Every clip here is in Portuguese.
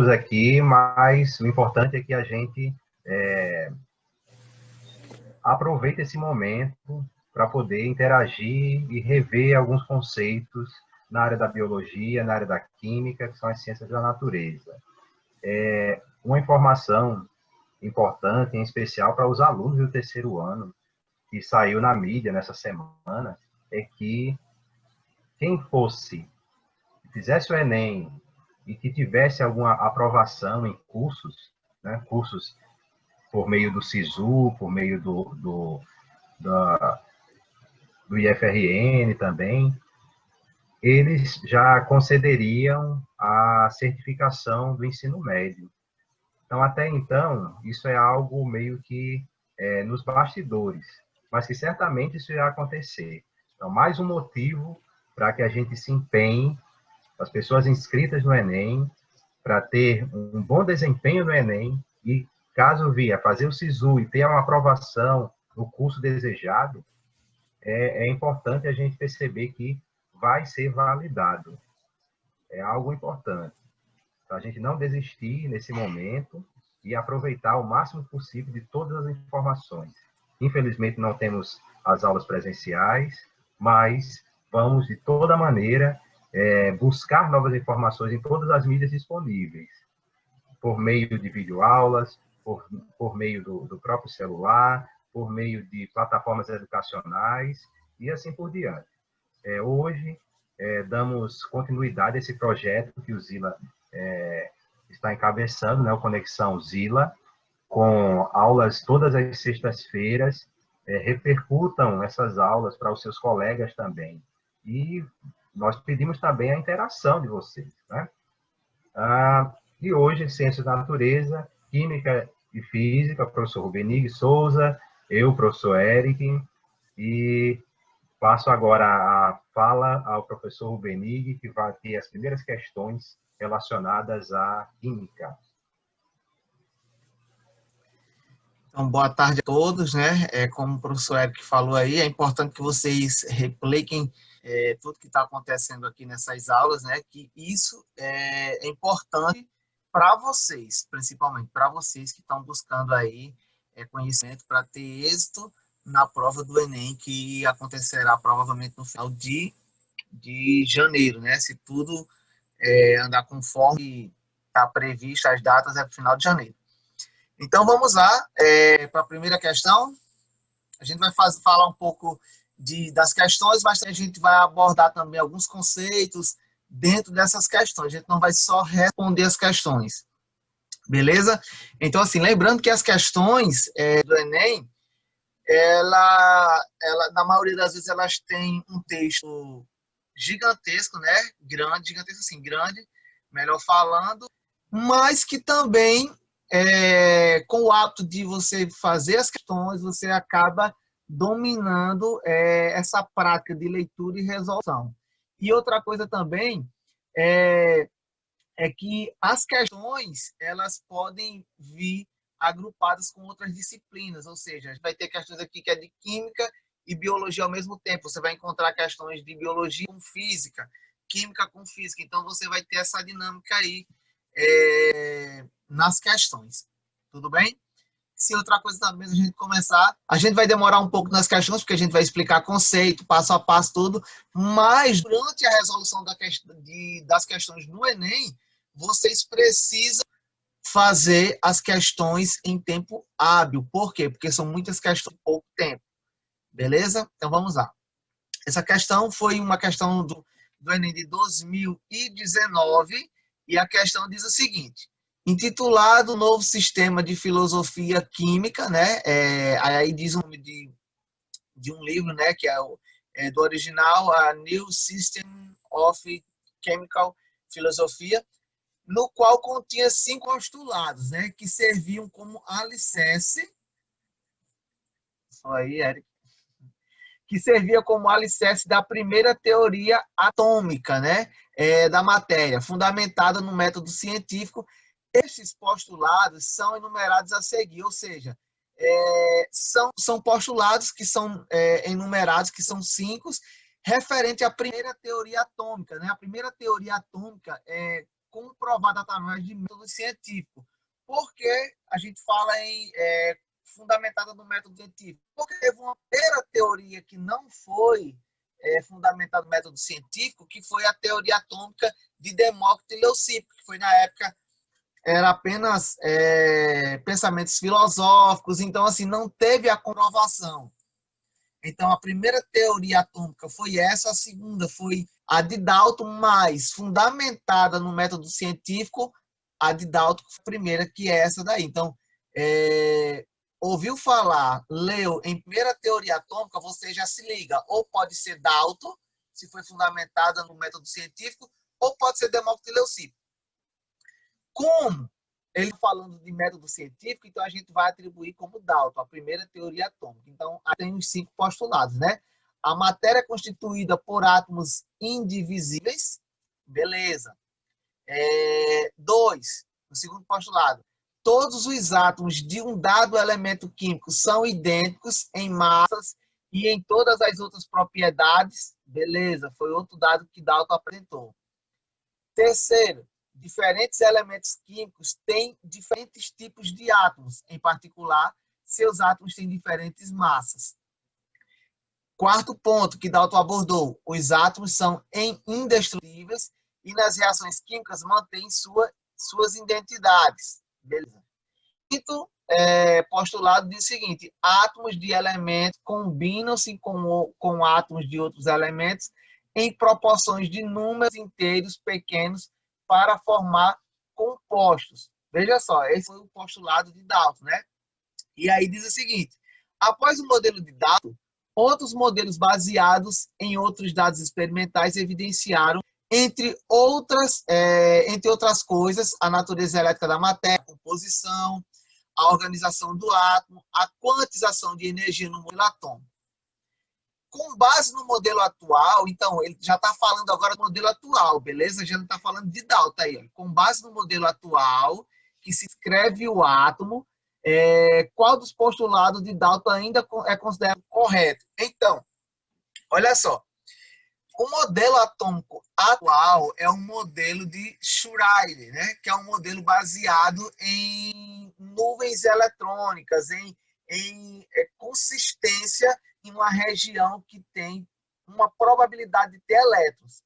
aqui, mas o importante é que a gente aproveite esse momento para poder interagir e rever alguns conceitos na área da biologia, na área da química, que são as ciências da natureza. Uma informação importante, em especial para os alunos do terceiro ano, que saiu na mídia nessa semana, é que quem fizesse o Enem e que tivesse alguma aprovação em cursos, né, cursos por meio do SISU, por meio do IFRN também, eles já concederiam a certificação do ensino médio. Então, até então, isso é algo meio que nos bastidores, mas que certamente isso irá acontecer. Então, mais um motivo para que a gente se empenhe, as pessoas inscritas no Enem, para ter um bom desempenho no Enem e, caso vier fazer o SISU e ter uma aprovação no curso desejado, é importante a gente perceber que vai ser validado. É algo importante. Para a gente não desistir nesse momento e aproveitar o máximo possível de todas as informações. Infelizmente, não temos as aulas presenciais, mas vamos, de toda maneira, buscar novas informações em todas as mídias disponíveis, por meio de videoaulas, por meio do próprio celular, por meio de plataformas educacionais e assim por diante. Hoje, damos continuidade a esse projeto que o Zila está encabeçando, né, o Conexão Zila, com aulas todas as sextas-feiras. Repercutam essas aulas para os seus colegas também. E nós pedimos também a interação de vocês, né? E hoje, Ciências da Natureza, Química e Física, professor Rubenig Souza, eu, professor Eric, e passo agora a fala ao professor Rubenig, que vai ter as primeiras questões relacionadas à química. Então, boa tarde a todos, né? Como o professor Eric falou aí, é importante que vocês repliquem tudo que está acontecendo aqui nessas aulas, né? Que isso é importante para vocês, principalmente para vocês que estão buscando aí conhecimento para ter êxito na prova do Enem, que acontecerá provavelmente no final de janeiro, né? Se tudo andar conforme está previsto, as datas é no final de janeiro. Então, vamos lá para a primeira questão. A gente vai falar um pouco das questões, mas a gente vai abordar também alguns conceitos dentro dessas questões. A gente não vai só responder as questões. Beleza? Então, assim, lembrando que as questões do Enem, ela, na maioria das vezes, elas têm um texto gigantesco, né? Grande, gigantesco assim, grande, melhor falando, mas que também com o hábito de você fazer as questões, você acaba dominando essa prática de leitura e resolução. E outra coisa também é que as questões, elas podem vir agrupadas com outras disciplinas, ou seja, a gente vai ter questões aqui que é de química e biologia ao mesmo tempo. Você vai encontrar questões de biologia com física, química com física. Então, você vai ter essa dinâmica aí nas questões. Tudo bem? Se outra coisa também, a gente começar, a gente vai demorar um pouco nas questões, porque a gente vai explicar conceito, passo a passo, tudo, mas durante a resolução das questões no Enem, vocês precisam fazer as questões em tempo hábil. Por quê? Porque são muitas questões em pouco tempo. Beleza? Então, vamos lá. Essa questão foi uma questão do Enem de 2019, e a questão diz o seguinte: intitulado Novo Sistema de Filosofia Química, né? Aí diz o nome de um livro, né? Que é do original, a New System of Chemical Philosophy, no qual continha 5 postulados, né? Que serviam como alicerce. Só aí, Eric. Que servia como alicerce da primeira teoria atômica, né, da matéria, fundamentada no método científico. Esses postulados são enumerados a seguir, ou seja, são postulados que são enumerados, que são 5, referente à primeira teoria atômica. Né? A primeira teoria atômica comprovada através de método científico. Por que a gente fala em fundamentada no método científico? Porque teve uma primeira teoria que não foi fundamentada no método científico, que foi a teoria atômica de Demócrito e Leucipo, que foi na época era apenas pensamentos filosóficos, então assim não teve a comprovação. Então a primeira teoria atômica foi essa, a segunda foi a de Dalton, mas fundamentada no método científico, a de Dalton foi a primeira, que é essa daí. Então, ouviu falar, leu em primeira teoria atômica, você já se liga, ou pode ser Dalton, se foi fundamentada no método científico, ou pode ser Demócrito e Leucipo. Como ele falando de método científico, então a gente vai atribuir como Dalton, a primeira teoria atômica. Então, tem os 5 postulados, né? A matéria é constituída por átomos indivisíveis, beleza. 2, o segundo postulado, todos os átomos de um dado elemento químico são idênticos em massas e em todas as outras propriedades, beleza, foi outro dado que Dalton apresentou. Terceiro, diferentes elementos químicos têm diferentes tipos de átomos, em particular, seus átomos têm diferentes massas. Quarto ponto que Dalton abordou, os átomos são indestrutíveis e nas reações químicas mantêm suas identidades. Beleza. Quinto postulado diz o seguinte, átomos de elementos combinam-se com átomos de outros elementos em proporções de números inteiros pequenos para formar compostos. Veja só, esse foi o postulado de Dalton, né? E aí diz o seguinte, após o modelo de Dalton, outros modelos baseados em outros dados experimentais evidenciaram, entre outras coisas, a natureza elétrica da matéria, a composição, a organização do átomo, a quantização de energia no modelo atômico. Com base no modelo atual, então, ele já está falando agora do modelo atual, beleza? Já não está falando de Dalton aí. Ó. Com base no modelo atual, que se escreve o átomo, qual dos postulados de Dalton ainda é considerado correto? Então, olha só. O modelo atômico atual é um modelo de Schreier, né? Que é um modelo baseado em nuvens eletrônicas, em consistência em uma região que tem uma probabilidade de ter elétrons.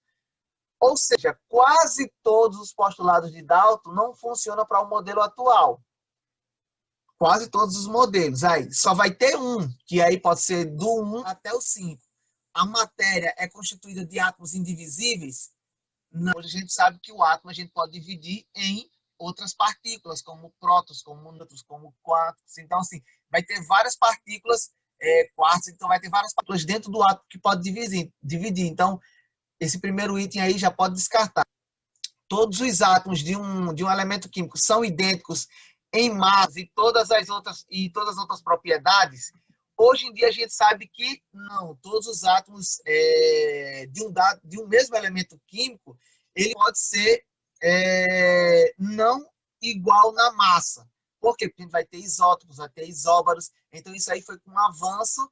Ou seja, quase todos os postulados de Dalton não funcionam para o modelo atual. Quase todos os modelos. Aí só vai ter um, que aí pode ser do 1 até o 5. A matéria é constituída de átomos indivisíveis? Não. Hoje a gente sabe que o átomo a gente pode dividir em outras partículas, como prótons, como nêutrons, como quarks. Então, assim, vai ter várias partículas, quarks, então vai ter várias partículas dentro do átomo que pode dividir. Então, esse primeiro item aí já pode descartar. Todos os átomos de um elemento químico são idênticos em massa e todas as outras propriedades. Hoje em dia a gente sabe que não, todos os átomos de um mesmo elemento químico, ele pode ser não igual na massa. Por quê? Porque a gente vai ter isótopos, vai ter isóbaros. Então isso aí foi com o avanço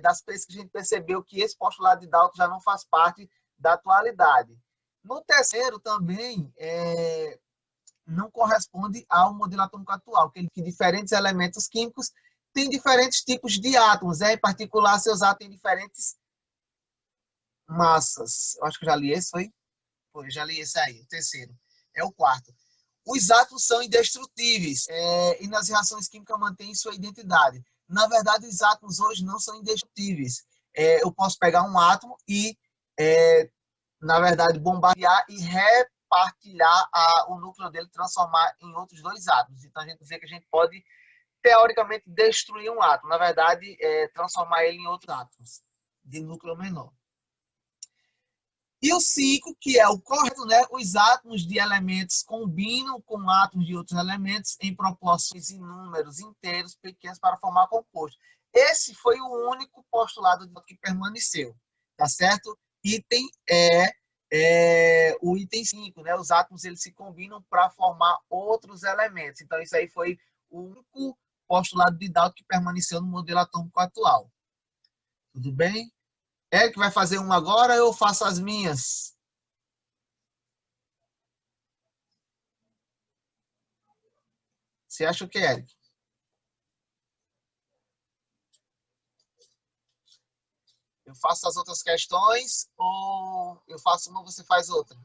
das pesquisas que a gente percebeu que esse postulado de Dalton já não faz parte da atualidade. No terceiro também não corresponde ao modelo atômico atual, que diferentes elementos químicos tem diferentes tipos de átomos, em particular, seus átomos têm diferentes massas. Eu acho que eu já li esse, foi? Foi, já li esse aí, o terceiro. É o quarto. Os átomos são indestrutíveis e nas reações químicas mantêm sua identidade. Na verdade, os átomos hoje não são indestrutíveis. Eu posso pegar um átomo e, na verdade, bombardear e repartilhar o núcleo dele, transformar em outros 2 átomos. Então, a gente vê que a gente pode teoricamente destruir um átomo, na verdade, transformar ele em outros átomos de núcleo menor. E o 5, que é o correto, né? Os átomos de elementos combinam com átomos de outros elementos em proporções em números inteiros pequenos para formar composto. Esse foi o único postulado que permaneceu, tá certo? Item o item 5, né? Os átomos eles se combinam para formar outros elementos. Então, isso aí foi o único postulado de Dalton que permaneceu no modelo atômico atual. Tudo bem? Eric vai fazer uma agora ou eu faço as minhas? Você acha o que, Eric? Eu faço as outras questões ou eu faço uma, você faz outra?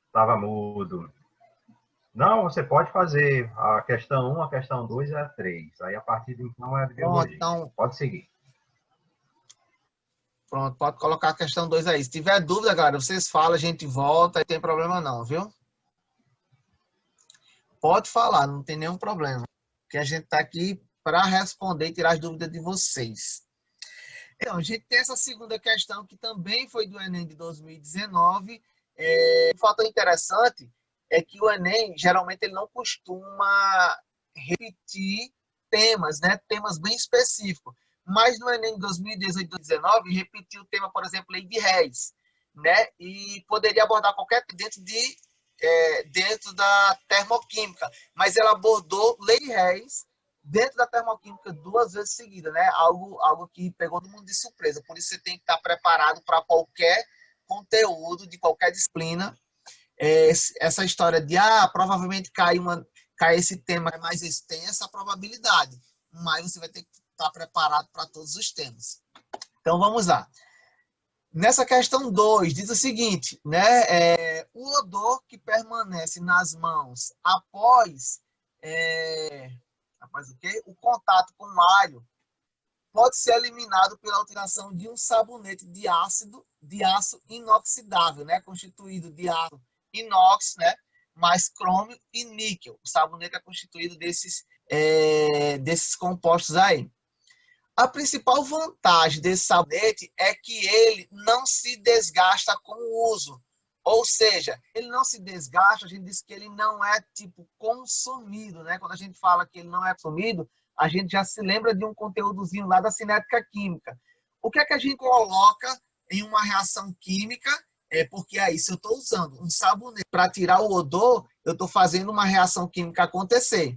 Estava mudo. Não, você pode fazer a questão 1, a questão 2 e a 3. Aí, a partir de então, é a de Pronto, biologia. então, Pode seguir. pronto, pode colocar a questão 2 aí. Se tiver dúvida, galera, vocês falam, a gente volta, não tem problema não, viu? Pode falar, não tem nenhum problema. Que a gente está aqui para responder e tirar as dúvidas de vocês. Então, a gente tem essa segunda questão, que também foi do Enem de 2019. Um fator interessante é que o Enem, geralmente, ele não costuma repetir temas, né? Temas bem específicos. Mas no Enem de 2018 e 2019, repetiu o tema, por exemplo, lei de réis, né? E poderia abordar qualquer dentro da termoquímica. Mas ela abordou lei de réis dentro da termoquímica 2 vezes seguida, né? Algo que pegou todo mundo de surpresa. Por isso você tem que estar preparado para qualquer conteúdo, de qualquer disciplina. Essa história de, provavelmente cai esse tema é mais extensa, a probabilidade. Mas você vai ter que estar preparado para todos os temas. Então, vamos lá. Nessa questão 2, diz o seguinte, né? O odor que permanece nas mãos após o quê? O contato com o alho pode ser eliminado pela alteração de um sabonete de aço inoxidável, né? Constituído de aço inox, né? Mais crômio e níquel. O sabonete é constituído desses compostos aí. A principal vantagem desse sabonete é que ele não se desgasta com o uso. Ou seja, ele não se desgasta, a gente diz que ele não é tipo consumido, né? Quando a gente fala que ele não é consumido, a gente já se lembra de um conteúdozinho lá da cinética química. O que é que a gente coloca em uma reação química? Porque aí, se eu estou usando um sabonete para tirar o odor, eu estou fazendo uma reação química acontecer.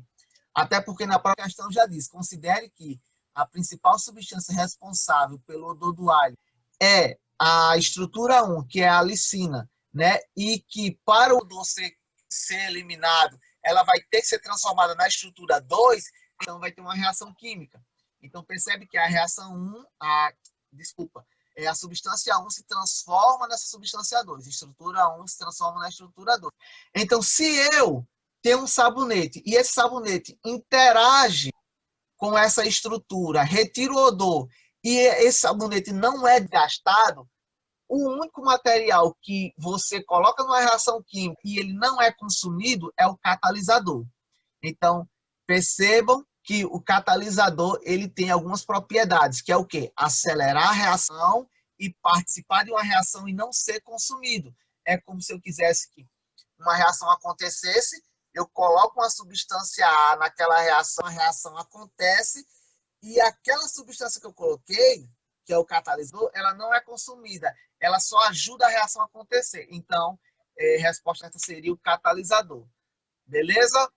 Até porque na própria questão já diz, considere que a principal substância responsável pelo odor do alho é a estrutura 1, que é a alicina, né? E que para o odor ser eliminado, ela vai ter que ser transformada na estrutura 2, então vai ter uma reação química. Então percebe que a reação 1, a substância 1 se transforma nessa substância 2, a estrutura 1 se transforma na estrutura 2. Então, se eu tenho um sabonete e esse sabonete interage com essa estrutura, retira o odor e esse sabonete não é gastado, o único material que você coloca numa reação química e ele não é consumido é o catalisador. Então, percebam que o catalisador ele tem algumas propriedades, que é o quê? Acelerar a reação e participar de uma reação e não ser consumido. É como se eu quisesse que uma reação acontecesse, eu coloco uma substância A naquela reação, a reação acontece, e aquela substância que eu coloquei, que é o catalisador, ela não é consumida, ela só ajuda a reação a acontecer. Então, a resposta seria o catalisador. Beleza?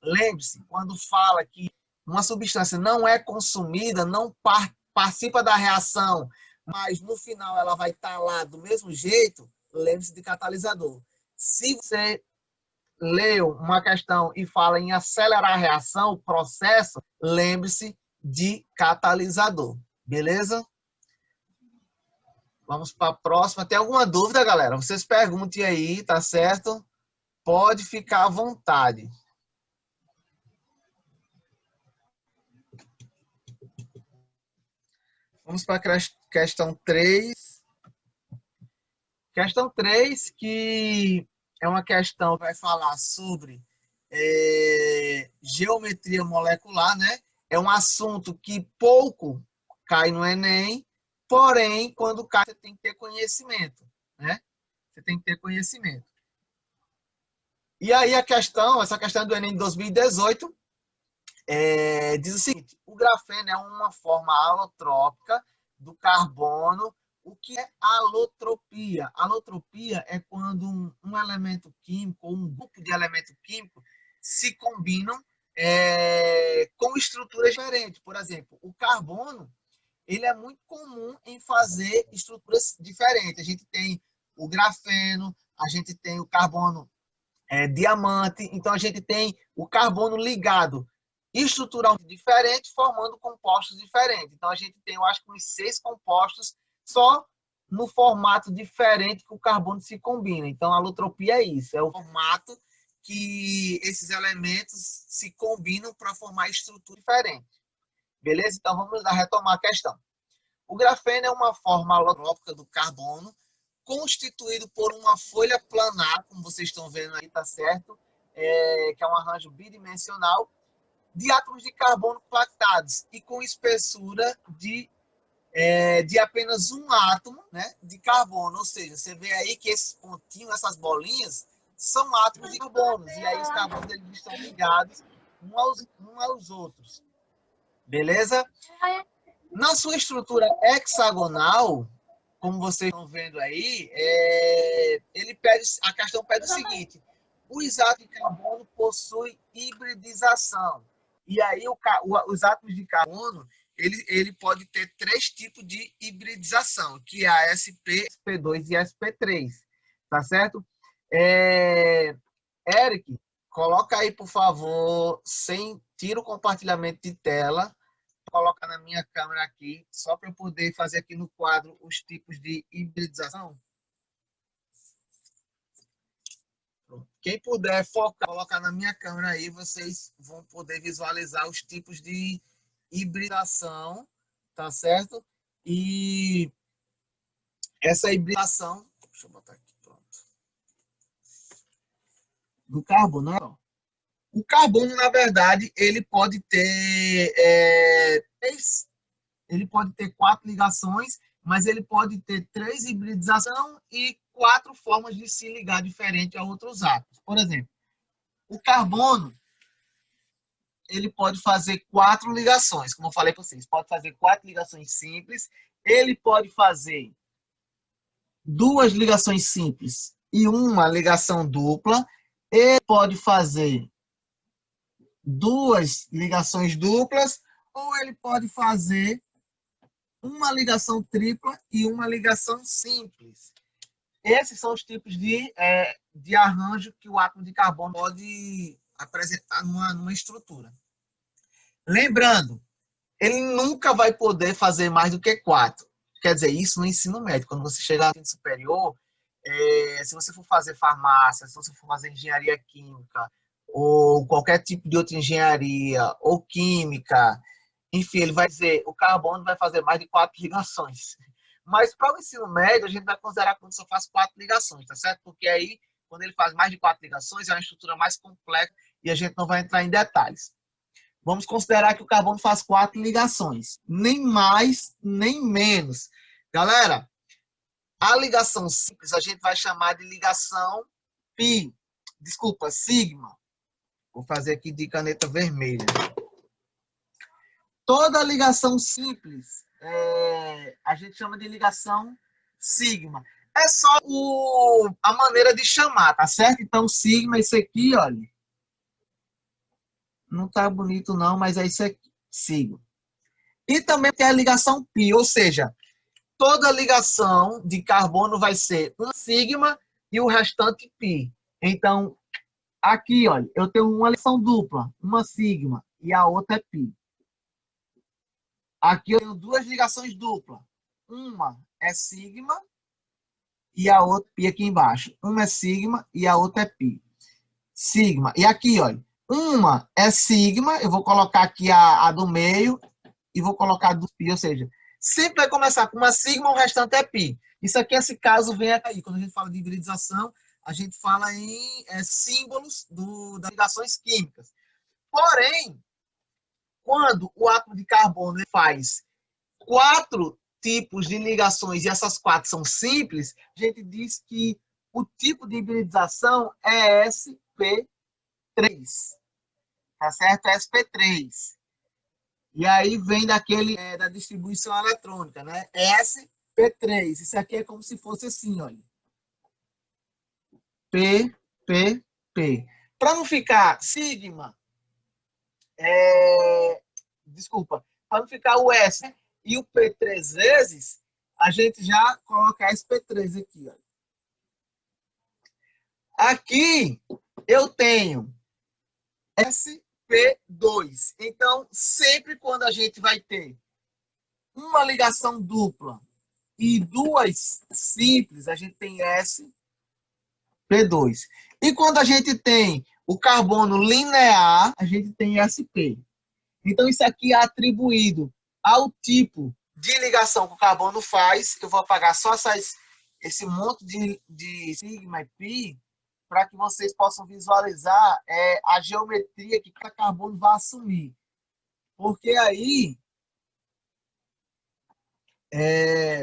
Lembre-se, quando fala que uma substância não é consumida, não participa da reação, mas no final ela vai estar lá do mesmo jeito, lembre-se de catalisador. Se você leu uma questão e fala em acelerar a reação, o processo, lembre-se de catalisador. Beleza? Vamos para a próxima. Tem alguma dúvida, galera? Vocês perguntem aí, tá certo? Pode ficar à vontade. Vamos para a questão 3. Questão 3, que é uma questão que vai falar sobre geometria molecular, né? É um assunto que pouco cai no Enem, porém, quando cai, você tem que ter conhecimento, né? Você tem que ter conhecimento. E aí essa questão do Enem de 2018, diz o seguinte: o grafeno é uma forma alotrópica do carbono. O que é alotropia? Alotropia é quando um elemento químico ou um grupo de elementos químicos se combinam com estruturas diferentes. Por exemplo, o carbono ele é muito comum em fazer estruturas diferentes. A gente tem o grafeno, a gente tem o carbono diamante. Então, a gente tem o carbono ligado estruturalmente diferente, formando compostos diferentes. Então, a gente tem, eu acho que uns 6 compostos só no formato diferente que o carbono se combina. Então, a alotropia é isso, é o formato que esses elementos se combinam para formar estrutura diferente. Beleza? Então, vamos retomar a questão. O grafeno é uma forma alotrópica do carbono, constituído por uma folha planar, como vocês estão vendo aí, tá certo? Que é um arranjo bidimensional, de átomos de carbono compactados e com espessura de apenas um átomo, né, de carbono. Ou seja, você vê aí que esses pontinhos, essas bolinhas, são átomos de carbono. E aí os carbonos eles estão ligados uns aos outros. Beleza? Na sua estrutura hexagonal, como vocês estão vendo aí, a questão pede o seguinte: os átomos de carbono possuem hibridização. E aí os átomos de carbono ele pode ter 3 tipos de hibridização, que é a SP, SP2 e SP3. Tá certo? Eric, coloca aí, por favor, tira o compartilhamento de tela, colocar na minha câmera aqui, só para eu poder fazer aqui no quadro os tipos de hibridização. Quem puder focar, colocar na minha câmera aí, vocês vão poder visualizar os tipos de hibridação, tá certo? E essa hibridação, deixa eu botar aqui, pronto. Do carbono, não. O carbono, na verdade, ele pode ter ele pode ter 4 ligações, mas ele pode ter 3 hibridizações e 4 formas de se ligar diferente a outros átomos. Por exemplo, o carbono ele pode fazer 4 ligações, como eu falei para vocês, pode fazer 4 ligações simples, ele pode fazer 2 ligações simples e uma ligação dupla, ele pode fazer 2 ligações duplas, ou ele pode fazer uma ligação tripla e uma ligação simples. Esses são os tipos de arranjo que o átomo de carbono pode apresentar numa estrutura. Lembrando, ele nunca vai poder fazer mais do que 4. Quer dizer, isso no ensino médio. Quando você chegar no ensino superior, se você for fazer farmácia, se você for fazer engenharia química, ou qualquer tipo de outra engenharia, ou química, enfim, ele vai dizer, o carbono vai fazer mais de 4 ligações. Mas para o ensino médio, a gente vai considerar quando só faz 4 ligações, tá certo? Porque aí, quando ele faz mais de 4 ligações, é uma estrutura mais complexa e a gente não vai entrar em detalhes. Vamos considerar que o carbono faz 4 ligações. Nem mais, nem menos. Galera, a ligação simples a gente vai chamar de ligação sigma. Vou fazer aqui de caneta vermelha. Toda ligação simples a gente chama de ligação sigma. É só a maneira de chamar, tá certo? Então, sigma, esse aqui, olha. Não tá bonito não, mas é isso aqui, sigma. E também tem a ligação pi, ou seja, toda ligação de carbono vai ser um sigma e o restante pi. Então, aqui, olha, eu tenho uma ligação dupla, uma sigma e a outra é pi. Aqui eu tenho 2 ligações duplas. Uma é sigma e a outra pi aqui embaixo. Uma é sigma e a outra é pi. Sigma. E aqui, olha, uma é sigma, eu vou colocar aqui a do meio e vou colocar do pi, ou seja, sempre vai começar com uma sigma, o restante é pi. Isso aqui, esse caso, vem aqui. Quando a gente fala de hibridização, a gente fala em símbolos das ligações químicas. Porém, quando o átomo de carbono faz 4 tipos de ligações e essas 4 são simples, a gente diz que o tipo de hibridização é sp3. Tá certo? É sp3. E aí vem da distribuição eletrônica, né? sp3. Isso aqui é como se fosse assim, olha. P, P, P. Para não ficar sigma, desculpa, para não ficar o S e o P 3 vezes, a gente já coloca SP3 aqui. Ó. Aqui, eu tenho sp2. Então, sempre quando a gente vai ter uma ligação dupla e duas simples, a gente tem sp2. E quando a gente tem o carbono linear, a gente tem sp. Então, isso aqui é atribuído ao tipo de ligação que o carbono faz. Eu vou apagar só esse monte de sigma e pi para que vocês possam visualizar a geometria que cada carbono vai assumir. Porque aí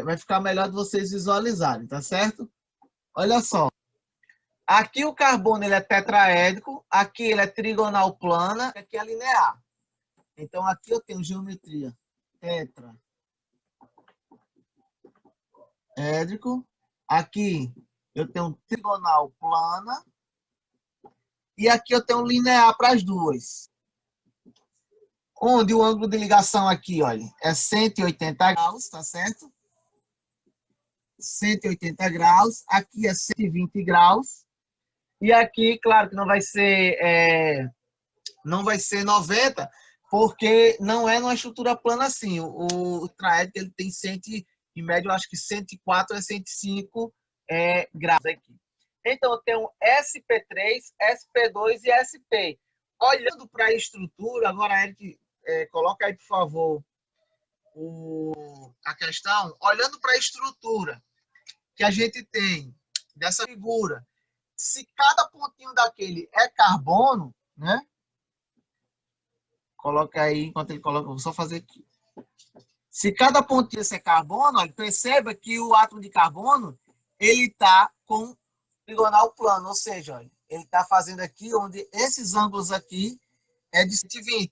vai ficar melhor de vocês visualizarem, tá certo? Olha só. Aqui o carbono ele é tetraédrico, aqui ele é trigonal plana, aqui é linear. Então, aqui eu tenho geometria tetraédrico. Aqui eu tenho trigonal plana. E aqui eu tenho linear para as duas. Onde o ângulo de ligação aqui, olha, é 180 graus, tá certo? 180 graus. Aqui é 120 graus. E aqui, claro que não vai ser 90, porque não é numa estrutura plana assim. O traédrico ele tem em média, eu acho que 104 a 105 graus aqui. Então, eu tenho SP3, SP2 e SP. Olhando para a estrutura, agora, Eric, coloca aí, por favor, a questão. Olhando para a estrutura que a gente tem dessa figura, se cada pontinho daquele é carbono, né? Coloca aí, enquanto ele coloca, vou só fazer aqui. Se cada pontinho é carbono, olha, perceba que o átomo de carbono ele está com trigonal plano, ou seja, olha, ele está fazendo aqui onde esses ângulos aqui é de 120.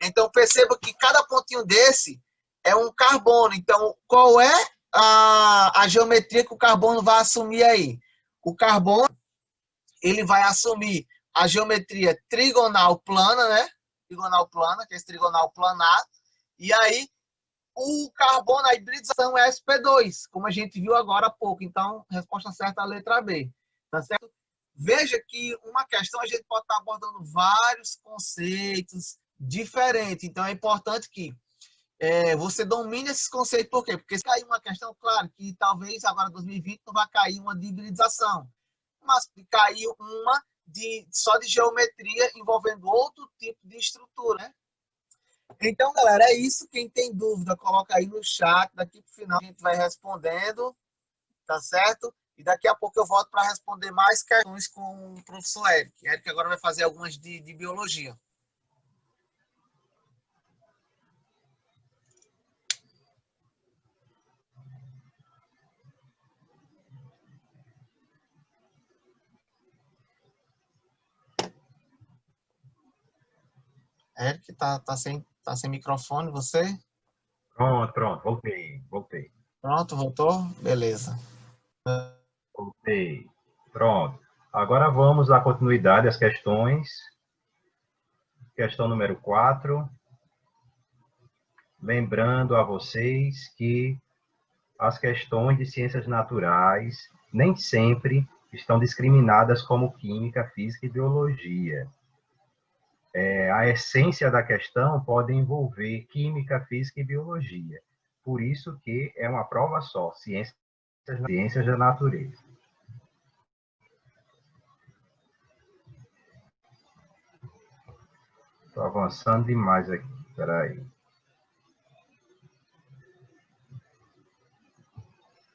Então, perceba que cada pontinho desse é um carbono. Então, qual é a geometria que o carbono vai assumir aí? O carbono ele vai assumir a geometria trigonal plana, né? Trigonal plana, que é esse trigonal planar. E aí, o carbono, a hibridização é sp2, como a gente viu agora há pouco. Então, resposta certa é a letra B. Tá certo? Veja que uma questão a gente pode estar abordando vários conceitos diferentes. Então, é importante que você domine esses conceitos. Por quê? Porque se cair uma questão, claro, que talvez agora em 2020 não vai cair uma de hibridização, mas cair uma só de geometria envolvendo outro tipo de estrutura, né? Então, galera, é isso. Quem tem dúvida, coloca aí no chat. Daqui para o final a gente vai respondendo, tá certo? E daqui a pouco eu volto para responder mais questões com o professor Eric. Eric agora vai fazer algumas de biologia. Eric, tá sem microfone, você? Pronto, voltei. Pronto, voltou? Beleza. Voltei. Pronto. Agora vamos dar continuidade às questões. Questão número 4. Lembrando a vocês que as questões de ciências naturais nem sempre estão discriminadas como química, física e biologia. A essência da questão pode envolver química, física e biologia. Por isso que é uma prova só, ciências da natureza. Estou avançando demais aqui, espera aí.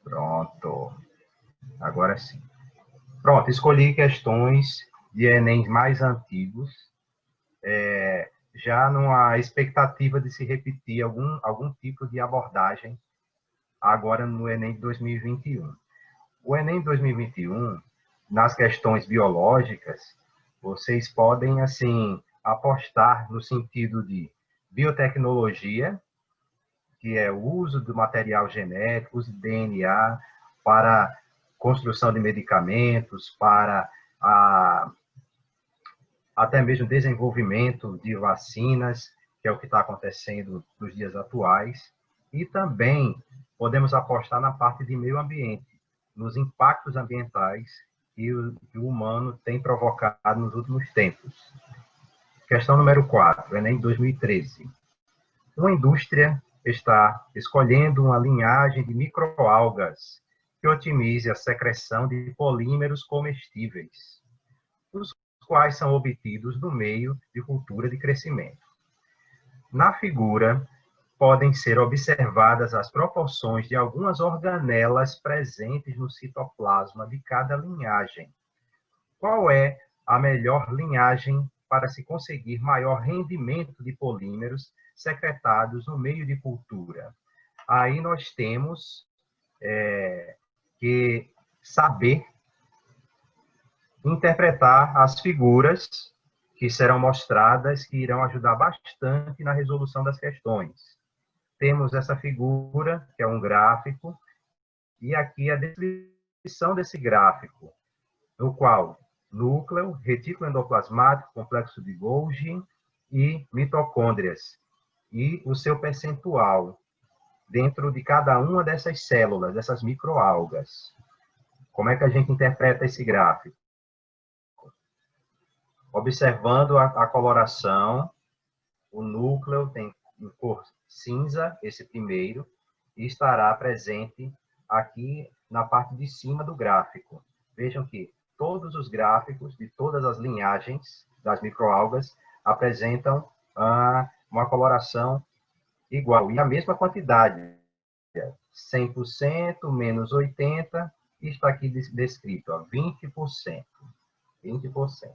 Pronto. Agora sim. Pronto, escolhi questões de Enem mais antigos, já numa expectativa de se repetir algum tipo de abordagem agora no Enem de 2021. O Enem 2021, nas questões biológicas, vocês podem, assim, apostar no sentido de biotecnologia, que é o uso do material genético, uso de DNA para construção de medicamentos, para até mesmo desenvolvimento de vacinas, que é o que está acontecendo nos dias atuais. E também podemos apostar na parte de meio ambiente, nos impactos ambientais que o humano tem provocado nos últimos tempos. Questão número 4, Enem 2013. Uma indústria está escolhendo uma linhagem de microalgas que otimize a secreção de polímeros comestíveis, os quais são obtidos no meio de cultura de crescimento. Na figura, podem ser observadas as proporções de algumas organelas presentes no citoplasma de cada linhagem. Qual é a melhor linhagem para se conseguir maior rendimento de polímeros secretados no meio de cultura? Aí nós temos que saber interpretar as figuras que serão mostradas, que irão ajudar bastante na resolução das questões. Temos essa figura, que é um gráfico, e aqui a descrição desse gráfico, no qual núcleo, retículo endoplasmático, complexo de Golgi e mitocôndrias, e o seu percentual dentro de cada uma dessas células, dessas microalgas. Como é que a gente interpreta esse gráfico? Observando a coloração, o núcleo tem cor cinza, esse primeiro, e estará presente aqui na parte de cima do gráfico. Vejam que todos os gráficos de todas as linhagens das microalgas apresentam uma coloração igual, e a mesma quantidade, 100% menos 80%, está aqui descrito, 20%. 20%.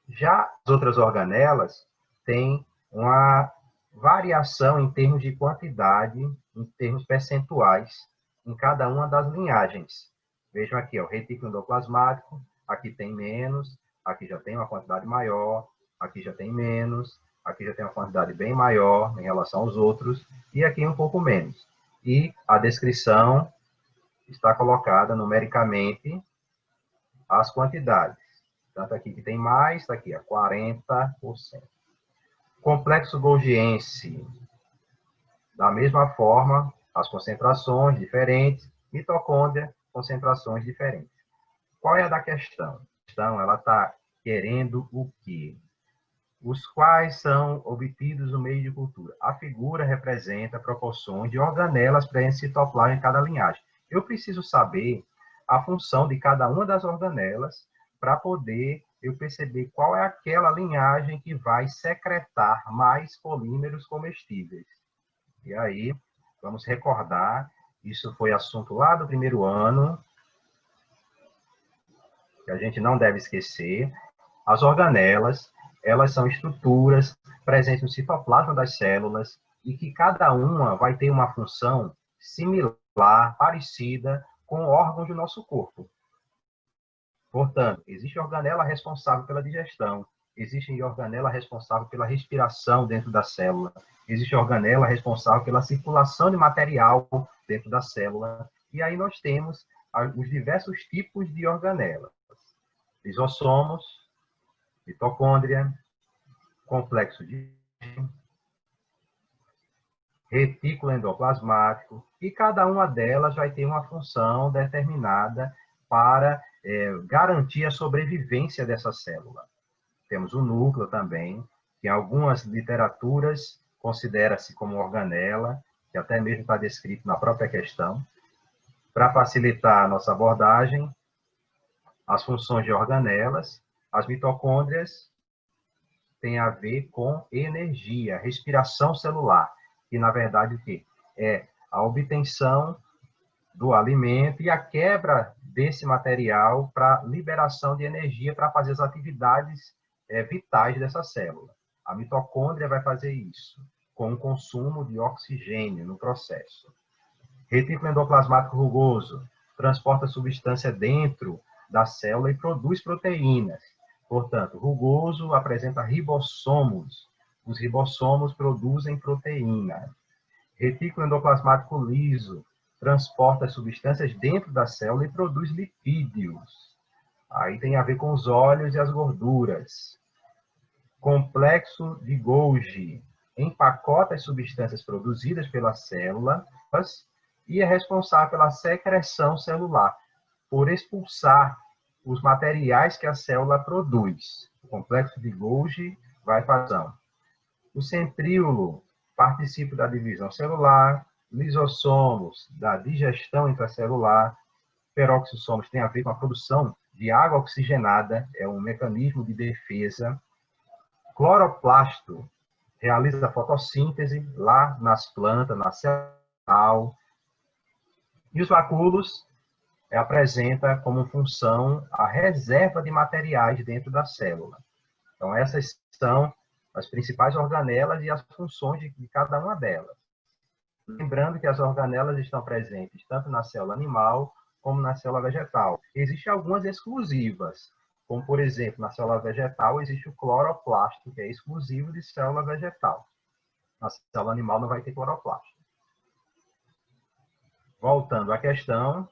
Já as outras organelas têm uma variação em termos de quantidade, em termos percentuais, em cada uma das linhagens. Vejam aqui, o retículo endoplasmático, aqui tem menos, aqui já tem uma quantidade maior, aqui já tem menos, aqui já tem uma quantidade bem maior em relação aos outros, e aqui um pouco menos. E a descrição está colocada numericamente as quantidades. Tanto aqui que tem mais, está aqui, 40%. Complexo golgiense, da mesma forma, as concentrações diferentes, mitocôndria, concentrações diferentes. Qual é a da questão? A questão, ela está querendo o quê? Os quais são obtidos no meio de cultura. A figura representa proporções de organelas presentes no citoplasma em cada linhagem. Eu preciso saber a função de cada uma das organelas para poder eu perceber qual é aquela linhagem que vai secretar mais polímeros comestíveis. E aí, vamos recordar, isso foi assunto lá do primeiro ano, que a gente não deve esquecer. As organelas, elas são estruturas presentes no citoplasma das células e que cada uma vai ter uma função similar, parecida com órgãos do nosso corpo. Portanto, existe organela responsável pela digestão, existe organela responsável pela respiração dentro da célula, existe organela responsável pela circulação de material dentro da célula, e aí nós temos os diversos tipos de organelas. Lisossomos, mitocôndria, complexo de retículo endoplasmático, e cada uma delas vai ter uma função determinada para garantir a sobrevivência dessa célula. Temos o núcleo também, que em algumas literaturas considera-se como organela, que até mesmo está descrito na própria questão. Para facilitar a nossa abordagem, as funções de organelas, as mitocôndrias têm a ver com energia, respiração celular, que na verdade o quê? É a obtenção do alimento e a quebra desse material para liberação de energia para fazer as atividades vitais dessa célula. A mitocôndria vai fazer isso, com o consumo de oxigênio no processo. Retículo endoplasmático rugoso transporta substância dentro da célula e produz proteínas. Portanto, rugoso apresenta ribossomos. Os ribossomos produzem proteína. Retículo endoplasmático liso transporta substâncias dentro da célula e produz lipídios. Aí tem a ver com os óleos e as gorduras. Complexo de Golgi empacota as substâncias produzidas pela célula e é responsável pela secreção celular, por expulsar os materiais que a célula produz. O complexo de Golgi vai para o centríolo participa da divisão celular, lisossomos da digestão intracelular, peroxissomos tem a ver com a produção de água oxigenada, é um mecanismo de defesa. Cloroplasto realiza a fotossíntese lá nas plantas, na célula. E os vacúolos apresenta como função a reserva de materiais dentro da célula. Então, essas são as principais organelas e as funções de cada uma delas. Lembrando que as organelas estão presentes tanto na célula animal como na célula vegetal. Existem algumas exclusivas, como, por exemplo, na célula vegetal existe o cloroplasto, que é exclusivo de célula vegetal. Na célula animal não vai ter cloroplasto. Voltando à questão,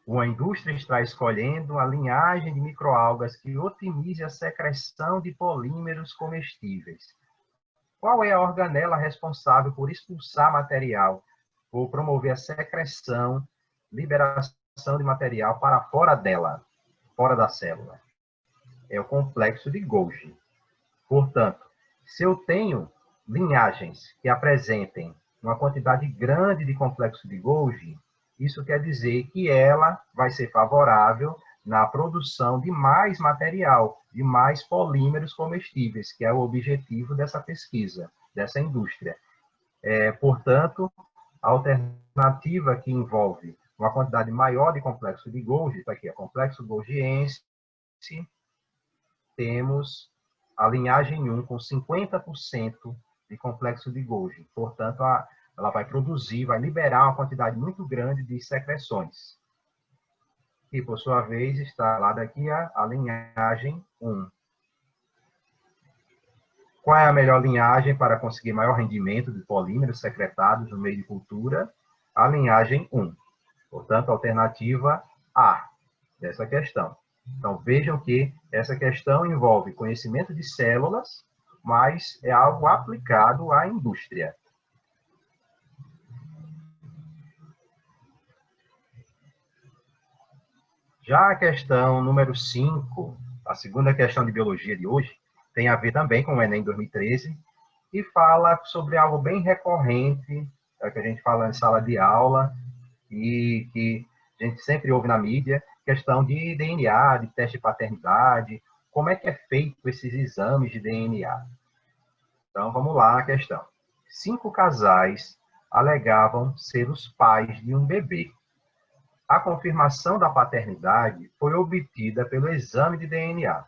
uma indústria está escolhendo a linhagem de microalgas que otimize a secreção de polímeros comestíveis. Qual é a organela responsável por expulsar material, por promover a secreção, liberação de material para fora dela, fora da célula? É o complexo de Golgi. Portanto, se eu tenho linhagens que apresentem uma quantidade grande de complexo de Golgi, isso quer dizer que ela vai ser favorável na produção de mais material, de mais polímeros comestíveis, que é o objetivo dessa pesquisa, dessa indústria. Portanto, a alternativa que envolve uma quantidade maior de complexo de Golgi, está aqui, complexo golgiense, temos a linhagem 1 com 50% de complexo de Golgi. Portanto, ela vai produzir, vai liberar uma quantidade muito grande de secreções. E, por sua vez, está lá daqui a linhagem 1. Qual é a melhor linhagem para conseguir maior rendimento de polímeros secretados no meio de cultura? A linhagem 1. Portanto, a alternativa A dessa questão. Então, vejam que essa questão envolve conhecimento de células, mas é algo aplicado à indústria. Já a questão número 5, a segunda questão de biologia de hoje, tem a ver também com o Enem 2013 e fala sobre algo bem recorrente, que a gente fala em sala de aula e que a gente sempre ouve na mídia, questão de DNA, de teste de paternidade, como é que é feito esses exames de DNA. Então, vamos lá na questão. 5 casais alegavam ser os pais de um bebê. A confirmação da paternidade foi obtida pelo exame de DNA.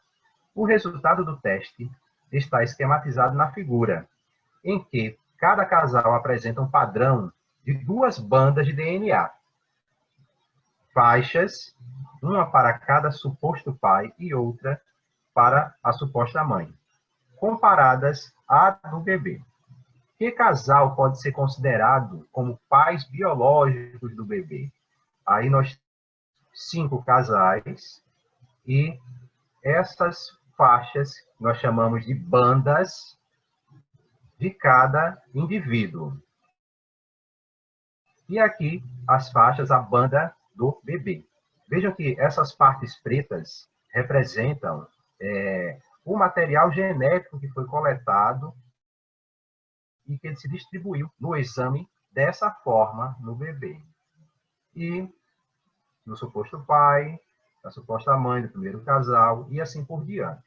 O resultado do teste está esquematizado na figura, em que cada casal apresenta um padrão de 2 bandas de DNA. Faixas, uma para cada suposto pai e outra para a suposta mãe, comparadas à do bebê. Que casal pode ser considerado como pais biológicos do bebê? Aí nós 5 casais e essas faixas nós chamamos de bandas de cada indivíduo. E aqui as faixas, a banda do bebê. Vejam que essas partes pretas representam o material genético que foi coletado e que ele se distribuiu no exame dessa forma no bebê. E no suposto pai, na suposta mãe do primeiro casal, e assim por diante.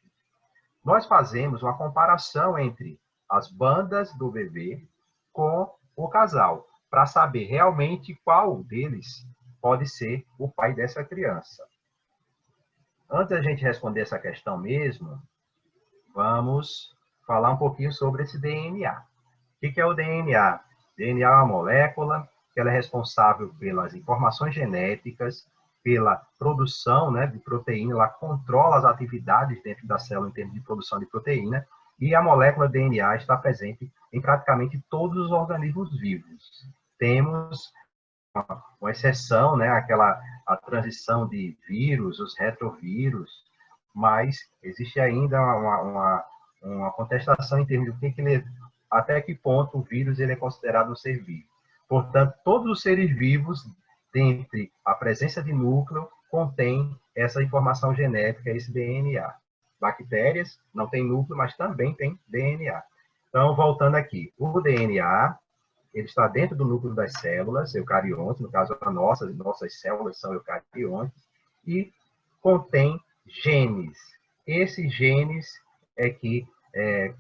Nós fazemos uma comparação entre as bandas do bebê com o casal, para saber realmente qual deles pode ser o pai dessa criança. Antes da gente responder essa questão mesmo, vamos falar um pouquinho sobre esse DNA. O que é o DNA? DNA é uma molécula que ela é responsável pelas informações genéticas, pela produção, né, de proteína, ela controla as atividades dentro da célula em termos de produção de proteína, e a molécula DNA está presente em praticamente todos os organismos vivos. Temos uma exceção, né, a transição de vírus, os retrovírus, mas existe ainda uma contestação em termos de até que ponto o vírus ele é considerado um ser vivo. Portanto, todos os seres vivos dentre a presença de núcleo, contém essa informação genética, esse DNA. Bactérias não têm núcleo, mas também tem DNA. Então, voltando aqui, o DNA, ele está dentro do núcleo das células eucariontes, no caso, nossas células são eucariontes, e contém genes. Esses genes é que,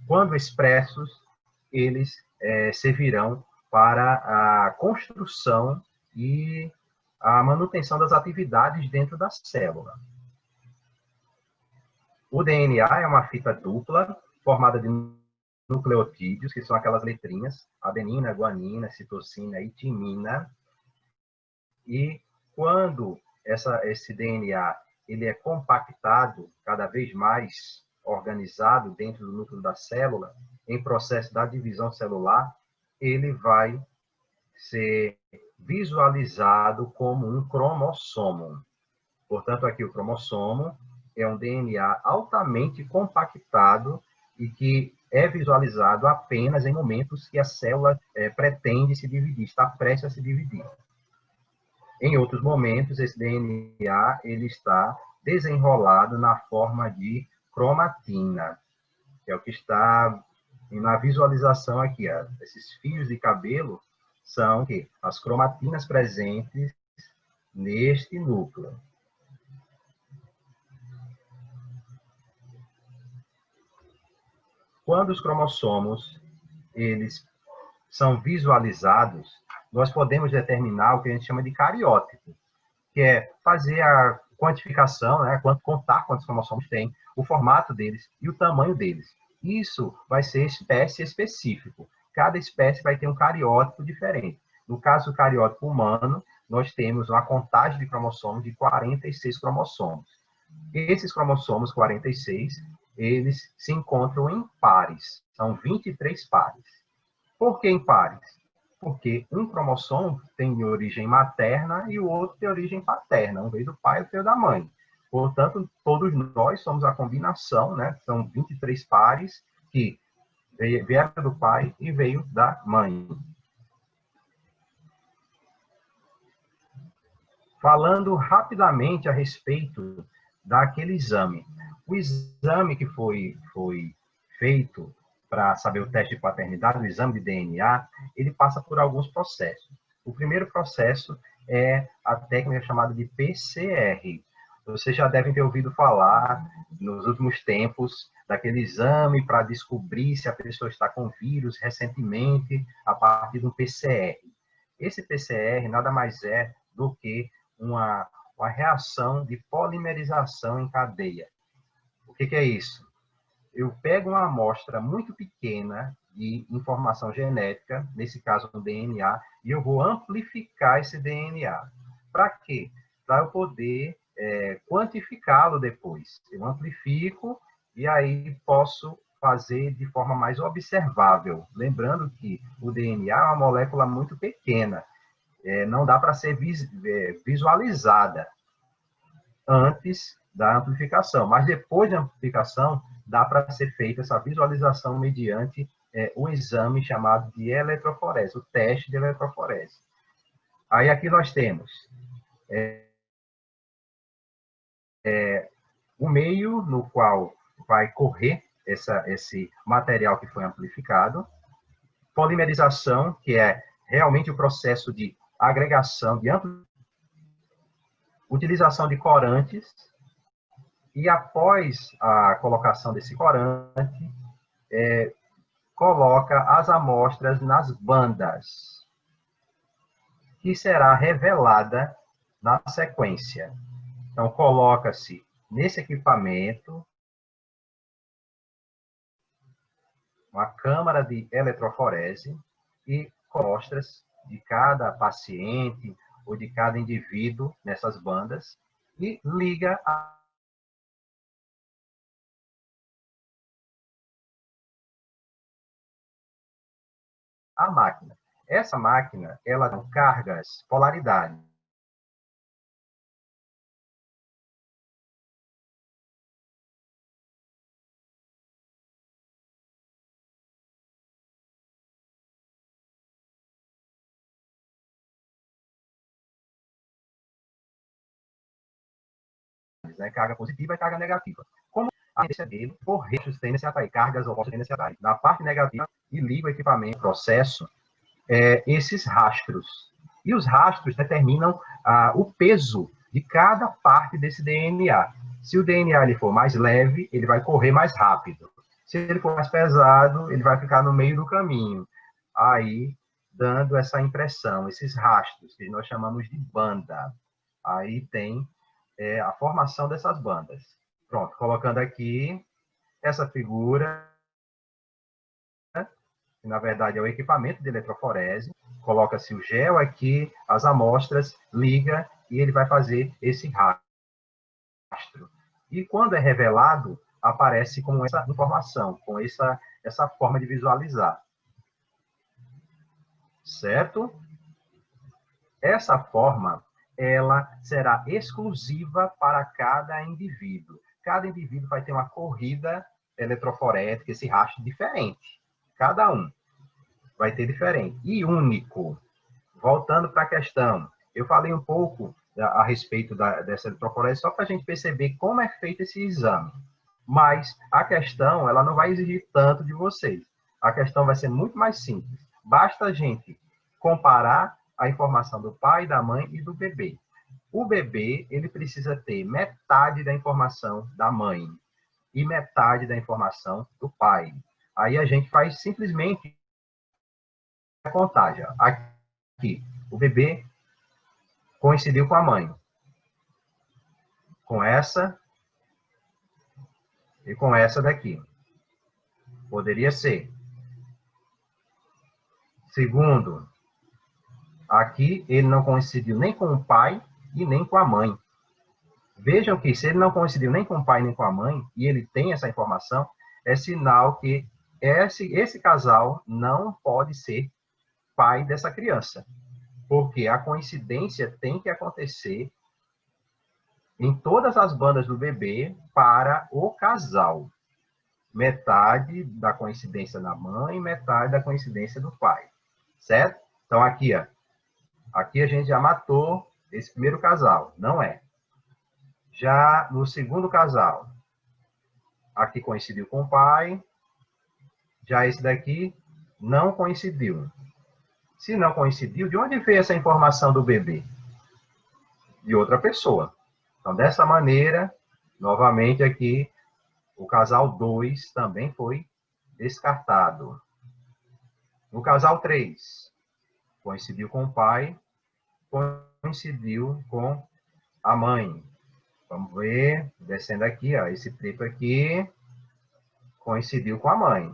quando expressos, eles servirão para a construção e a manutenção das atividades dentro da célula. O DNA é uma fita dupla, formada de nucleotídeos, que são aquelas letrinhas, adenina, guanina, citosina e timina. E quando esse DNA ele é compactado, cada vez mais organizado dentro do núcleo da célula, em processo da divisão celular, ele vai ser visualizado como um cromossomo. Portanto, aqui o cromossomo é um DNA altamente compactado e que é visualizado apenas em momentos que a célula pretende se dividir, está prestes a se dividir. Em outros momentos, esse DNA ele está desenrolado na forma de cromatina, que é o que está na visualização aqui. Ó. Esses fios de cabelo são as cromatinas presentes neste núcleo. Quando os cromossomos eles são visualizados, nós podemos determinar o que a gente chama de cariótipo, que é fazer a quantificação, né, contar quantos cromossomos tem, o formato deles e o tamanho deles. Isso vai ser espécie específico. Cada espécie vai ter um cariótipo diferente. No caso do cariótipo humano, nós temos uma contagem de cromossomos de 46 cromossomos. Esses cromossomos 46, eles se encontram em pares. São 23 pares. Por que em pares? Porque um cromossomo tem de origem materna e o outro tem origem paterna. Um veio do pai e outro veio da mãe. Portanto, todos nós somos a combinação, né? São 23 pares que vieram do pai e veio da mãe. Falando rapidamente a respeito daquele exame. O exame que foi feito para saber o teste de paternidade, o exame de DNA, ele passa por alguns processos. O primeiro processo é a técnica chamada de PCR. Vocês já devem ter ouvido falar, nos últimos tempos, daquele exame para descobrir se a pessoa está com vírus recentemente, a partir do PCR. Esse PCR nada mais é do que uma reação de polimerização em cadeia. O que é isso? Eu pego uma amostra muito pequena de informação genética, nesse caso o DNA, e eu vou amplificar esse DNA. Para quê? Para eu poder quantificá-lo depois. Eu amplifico e aí posso fazer de forma mais observável. Lembrando que o DNA é uma molécula muito pequena, não dá para ser visualizada antes da amplificação, mas depois da amplificação dá para ser feita essa visualização mediante um exame chamado de eletroforese, o teste de eletroforese. Aí aqui nós temos o meio no qual vai correr esse material que foi amplificado, polimerização, que é realmente o processo de agregação, de utilização de corantes, e após a colocação desse corante, coloca as amostras nas bandas, que será revelada na sequência. Então, coloca-se nesse equipamento uma câmara de eletroforese e amostras de cada paciente ou de cada indivíduo nessas bandas e liga a máquina. Essa máquina, ela tem cargas, polaridade. cargas, né? Carga positiva e carga negativa. Como a tendência dele, por reixos tendem a atrair, cargas opostas tendem a atrair. Na parte negativa, e liga o equipamento, o processo, esses rastros. E os rastros determinam o peso de cada parte desse DNA. Se o DNA ele for mais leve, ele vai correr mais rápido. Se ele for mais pesado, ele vai ficar no meio do caminho. Aí, dando essa impressão, esses rastros, que nós chamamos de banda. Aí tem a formação dessas bandas. Pronto, colocando aqui essa figura, que na verdade é o equipamento de eletroforese. Coloca-se o gel aqui, as amostras, liga e ele vai fazer esse rastro. E quando é revelado, aparece com essa informação, com essa forma de visualizar. Certo? Essa forma, ela será exclusiva para cada indivíduo. Cada indivíduo vai ter uma corrida eletroforética, esse rastro diferente. Cada um vai ter diferente. E único. Voltando para a questão, eu falei um pouco a respeito dessa eletroforese, só para a gente perceber como é feito esse exame. Mas a questão, ela não vai exigir tanto de vocês. A questão vai ser muito mais simples. Basta a gente comparar a informação do pai, da mãe e do bebê. O bebê, ele precisa ter metade da informação da mãe e metade da informação do pai. Aí a gente faz simplesmente a contagem. Aqui, o bebê coincidiu com a mãe. Com essa e com essa daqui. Poderia ser. Segundo, aqui ele não coincidiu nem com o pai e nem com a mãe. Vejam que se ele não coincidiu nem com o pai nem com a mãe, e ele tem essa informação, é sinal que esse casal não pode ser pai dessa criança. Porque a coincidência tem que acontecer em todas as bandas do bebê para o casal. Metade da coincidência da mãe, metade da coincidência do pai. Certo? Então, aqui, ó. Aqui a gente já matou esse primeiro casal. Não é. Já no segundo casal, aqui coincidiu com o pai. Já esse daqui não coincidiu. Se não coincidiu, de onde veio essa informação do bebê? De outra pessoa. Então, dessa maneira, novamente aqui, o casal 2 também foi descartado. No casal 3, coincidiu com o pai, coincidiu com a mãe. Vamos ver, descendo aqui, ó, esse triplo aqui, coincidiu com a mãe.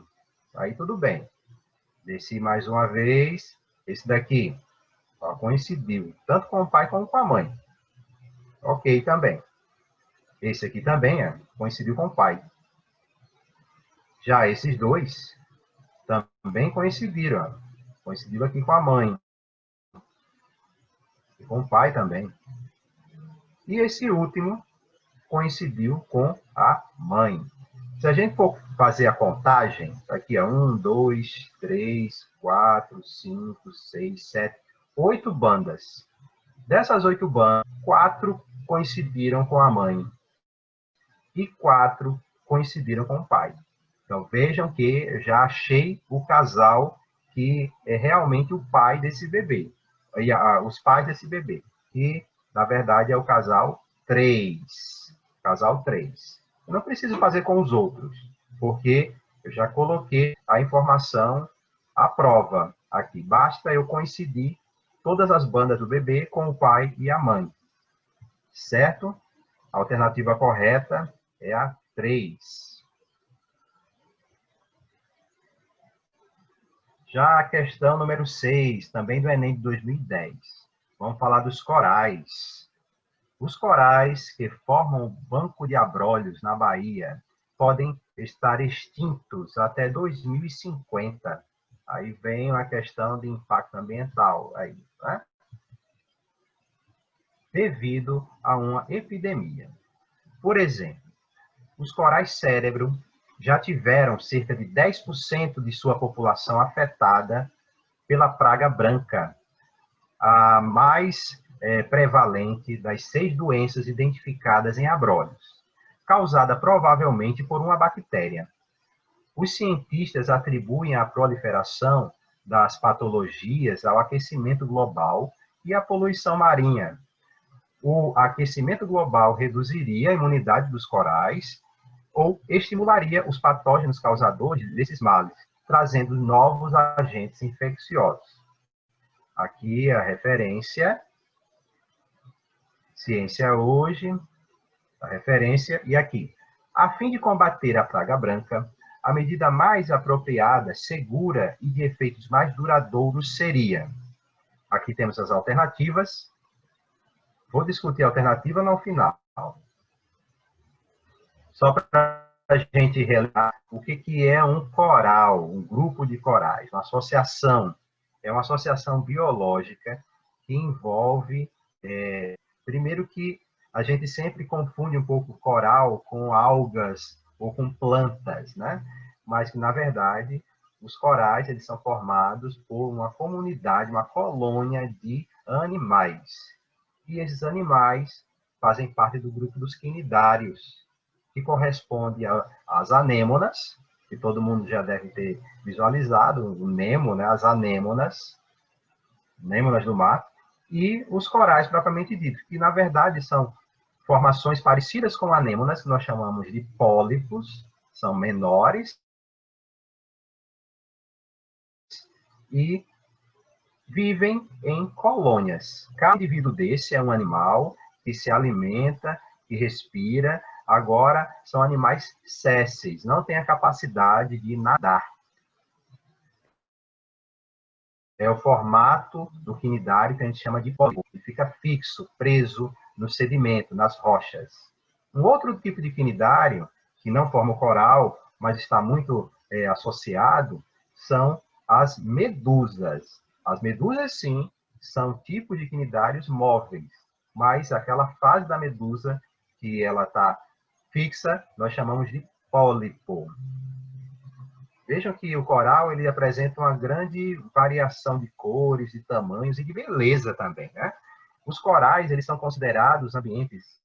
Aí tudo bem. Desci mais uma vez, esse daqui, ó, coincidiu, tanto com o pai como com a mãe. Ok também. Esse aqui também coincidiu com o pai. Já esses dois também coincidiram. Ó. Coincidiu aqui com a mãe. E com o pai também. E esse último coincidiu com a mãe. Se a gente for fazer a contagem, aqui, 1, 2, 3, 4, 5, 6, 7, 8 bandas. Dessas 8 bandas, 4 coincidiram com a mãe e 4 coincidiram com o pai. Então, vejam que eu já achei o casal que é realmente o pai desse bebê. Os pais desse bebê. E, na verdade, é o casal 3. Casal 3. Eu não preciso fazer com os outros, porque eu já coloquei a informação à prova aqui. Basta eu coincidir todas as bandas do bebê com o pai e a mãe. Certo? A alternativa correta é a 3. Já a questão número 6, também do Enem de 2010. Vamos falar dos corais. Os corais que formam o Banco de Abrolhos, na Bahia, podem estar extintos até 2050. Aí vem a questão de impacto ambiental, aí, né? Devido a uma epidemia. Por exemplo, os corais cérebro já tiveram cerca de 10% de sua população afetada pela praga branca. prevalente das 6 doenças identificadas em abrolhos, causada provavelmente por uma bactéria. Os cientistas atribuem a proliferação das patologias ao aquecimento global e à poluição marinha. O aquecimento global reduziria a imunidade dos corais ou estimularia os patógenos causadores desses males, trazendo novos agentes infecciosos. Aqui a referência, Ciência Hoje, a referência, e aqui. A fim de combater a praga branca, a medida mais apropriada, segura e de efeitos mais duradouros seria... Aqui temos as alternativas. Vou discutir a alternativa no final. Só para a gente relembrar o que é um coral, um grupo de corais, uma associação. É uma associação biológica que envolve... primeiro que a gente sempre confunde um pouco coral com algas ou com plantas, né? Mas que, na verdade, os corais eles são formados por uma comunidade, uma colônia de animais. E esses animais fazem parte do grupo dos quinidários, que corresponde às anêmonas, que todo mundo já deve ter visualizado, o Nemo, né? As anêmonas do mar, e os corais propriamente ditos, que na verdade são formações parecidas com anêmonas, que nós chamamos de pólipos, são menores, e vivem em colônias. Cada indivíduo desse é um animal que se alimenta, que respira. Agora, são animais sésseis, não têm a capacidade de nadar. É o formato do quinidário que a gente chama de pólipo, que fica fixo, preso no sedimento, nas rochas. Um outro tipo de quinidário, que não forma o coral, mas está muito associado, são as medusas. As medusas, sim, são tipos de quinidários móveis, mas aquela fase da medusa que ela está fixa, nós chamamos de pólipo. Vejam que o coral ele apresenta uma grande variação de cores, de tamanhos e de beleza também, né? Os corais eles são considerados ambientes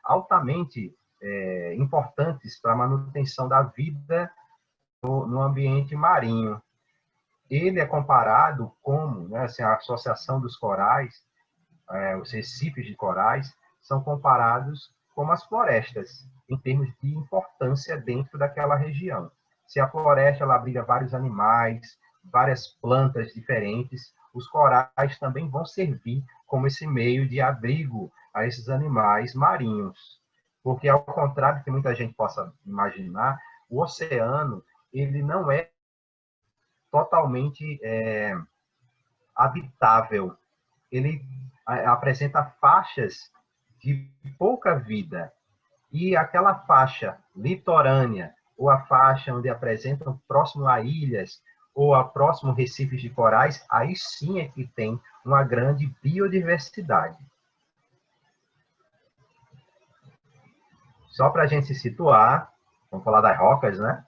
altamente importantes para a manutenção da vida no ambiente marinho. Ele é comparado como, né, assim, a associação dos corais, os recifes de corais, são comparados como as florestas, em termos de importância dentro daquela região. Se a floresta ela abriga vários animais, várias plantas diferentes, os corais também vão servir como esse meio de abrigo a esses animais marinhos. Porque, ao contrário do que muita gente possa imaginar, o oceano ele não é totalmente habitável. Ele apresenta faixas de pouca vida. E aquela faixa litorânea, ou a faixa onde apresentam próximo a ilhas, ou a próximo recifes de corais, aí sim é que tem uma grande biodiversidade. Só para a gente se situar, vamos falar das rocas, né?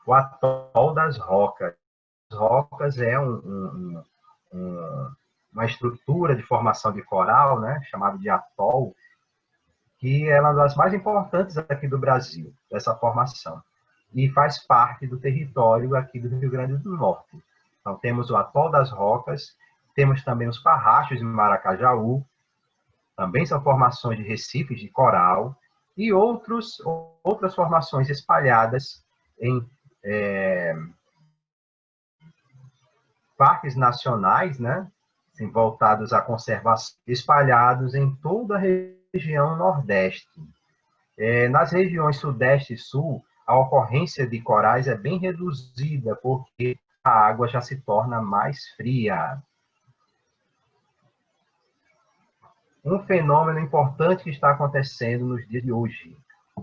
O atol das rocas. As rocas é uma estrutura de formação de coral, né? Chamado de atol, que é uma das mais importantes aqui do Brasil, dessa formação. E faz parte do território aqui do Rio Grande do Norte. Então, temos o atol das rocas, temos também os parrachos de Maracajaú, também são formações de recifes de coral, e outras formações espalhadas em parques nacionais, né, assim, voltados à conservação, espalhados em toda a região Nordeste. Nas regiões Sudeste e Sul, a ocorrência de corais é bem reduzida, porque a água já se torna mais fria. Um fenômeno importante que está acontecendo nos dias de hoje,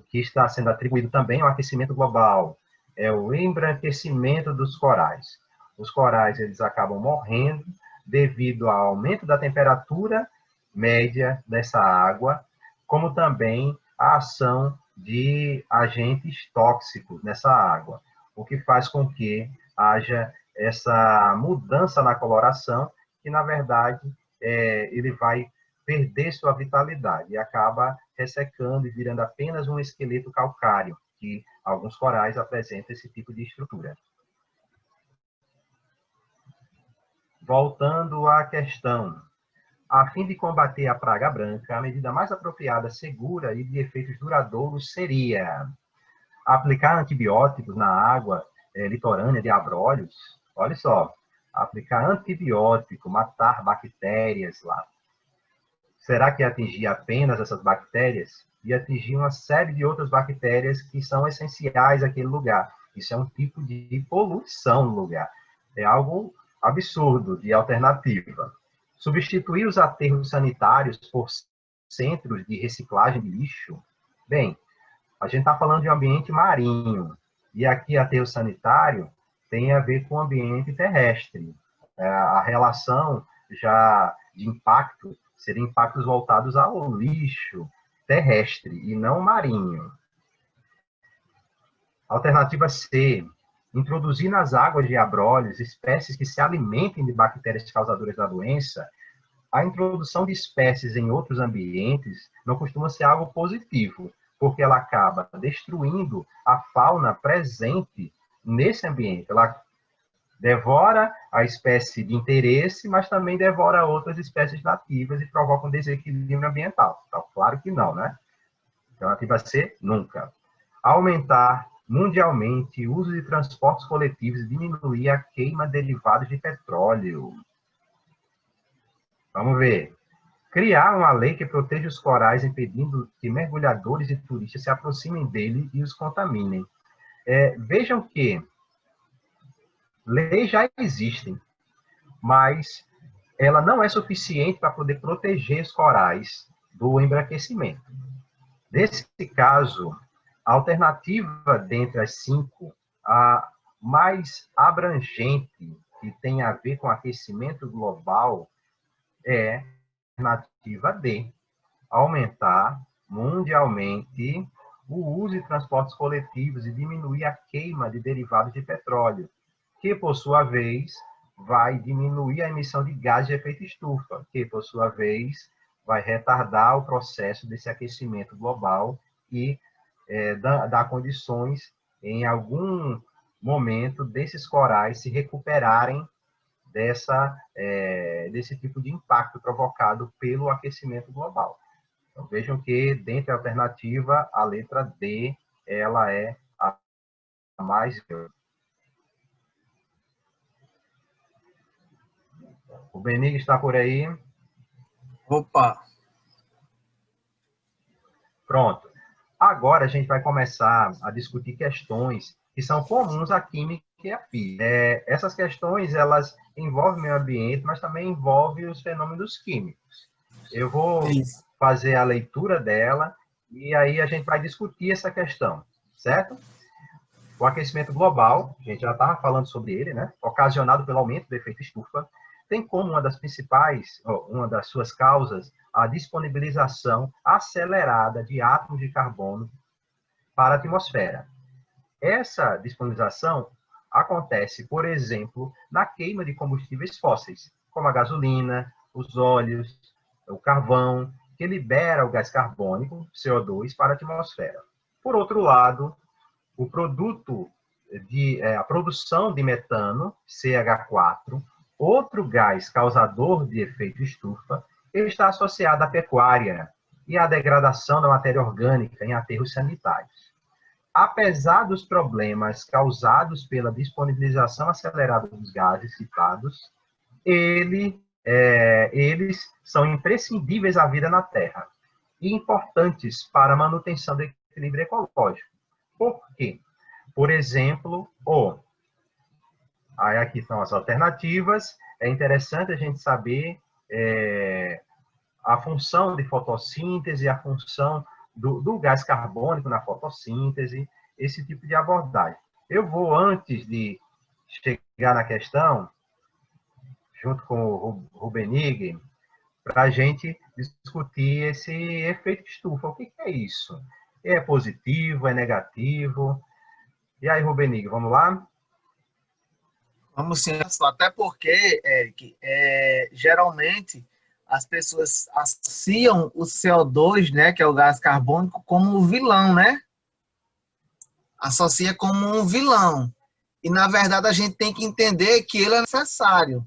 que está sendo atribuído também ao aquecimento global, é o embranquecimento dos corais. Os corais eles acabam morrendo devido ao aumento da temperatura média dessa água, como também a ação de agentes tóxicos nessa água, o que faz com que haja essa mudança na coloração, que, na verdade, ele vai perder sua vitalidade e acaba ressecando e virando apenas um esqueleto calcário, que alguns corais apresentam esse tipo de estrutura. Voltando à questão, a fim de combater a praga branca, a medida mais apropriada, segura e de efeitos duradouros seria aplicar antibióticos na água litorânea de abrolhos. Olha só, aplicar antibiótico, matar bactérias lá. Será que atingir apenas essas bactérias? E atingir uma série de outras bactérias que são essenciais àquele lugar. Isso é um tipo de poluição no lugar. É algo absurdo de alternativa. Substituir os aterros sanitários por centros de reciclagem de lixo? Bem, a gente está falando de um ambiente marinho. E aqui, aterro sanitário tem a ver com o ambiente terrestre. A relação já de impacto seriam impactos voltados ao lixo terrestre e não marinho. Alternativa C, introduzir nas águas de abrolhos espécies que se alimentem de bactérias causadoras da doença. A introdução de espécies em outros ambientes não costuma ser algo positivo, porque ela acaba destruindo a fauna presente nesse ambiente. Ela devora a espécie de interesse, mas também devora outras espécies nativas e provoca um desequilíbrio ambiental. Então, claro que não, né? Alternativa C, nunca. Aumentar mundialmente o uso de transportes coletivos e diminuir a queima de derivados de petróleo. Vamos ver. Criar uma lei que proteja os corais, impedindo que mergulhadores e turistas se aproximem dele e os contaminem. Vejam que leis já existem, mas ela não é suficiente para poder proteger os corais do embranquecimento. Nesse caso, a alternativa dentre as 5, a mais abrangente, que tem a ver com aquecimento global, é a alternativa D, aumentar mundialmente o uso de transportes coletivos e diminuir a queima de derivados de petróleo, que, por sua vez, vai diminuir a emissão de gases de efeito estufa, que, por sua vez, vai retardar o processo desse aquecimento global e dar condições, em algum momento, desses corais se recuperarem desse tipo de impacto provocado pelo aquecimento global. Então, vejam que, dentre a alternativa, a letra D, ela é a mais... O Benigno está por aí? Opa! Pronto. Agora a gente vai começar a discutir questões que são comuns à química e à física. Essas questões, elas envolvem o meio ambiente, mas também envolvem os fenômenos químicos. Eu vou fazer a leitura dela e aí a gente vai discutir essa questão, certo? O aquecimento global, a gente já estava falando sobre ele, né? Ocasionado pelo aumento do efeito estufa, tem como uma das suas causas, a disponibilização acelerada de átomos de carbono para a atmosfera. Essa disponibilização acontece, por exemplo, na queima de combustíveis fósseis, como a gasolina, os óleos, o carvão, que libera o gás carbônico, CO2, para a atmosfera. Por outro lado, a produção de metano, CH4, outro gás causador de efeito estufa, está associado à pecuária e à degradação da matéria orgânica em aterros sanitários. Apesar dos problemas causados pela disponibilização acelerada dos gases citados, eles são imprescindíveis à vida na Terra e importantes para a manutenção do equilíbrio ecológico. Por quê? Por exemplo, aí aqui estão as alternativas. É interessante a gente saber a função de fotossíntese, a função do gás carbônico na fotossíntese, esse tipo de abordagem. Eu vou, antes de chegar na questão, junto com o Rubenig, para a gente discutir esse efeito estufa. O que é isso? É positivo, é negativo? E aí, Rubenig, vamos lá? Vamos sim, até porque, Eric, geralmente as pessoas associam o CO2, né, que é o gás carbônico, como um vilão, né? Associa como um vilão. E, na verdade, a gente tem que entender que ele é necessário,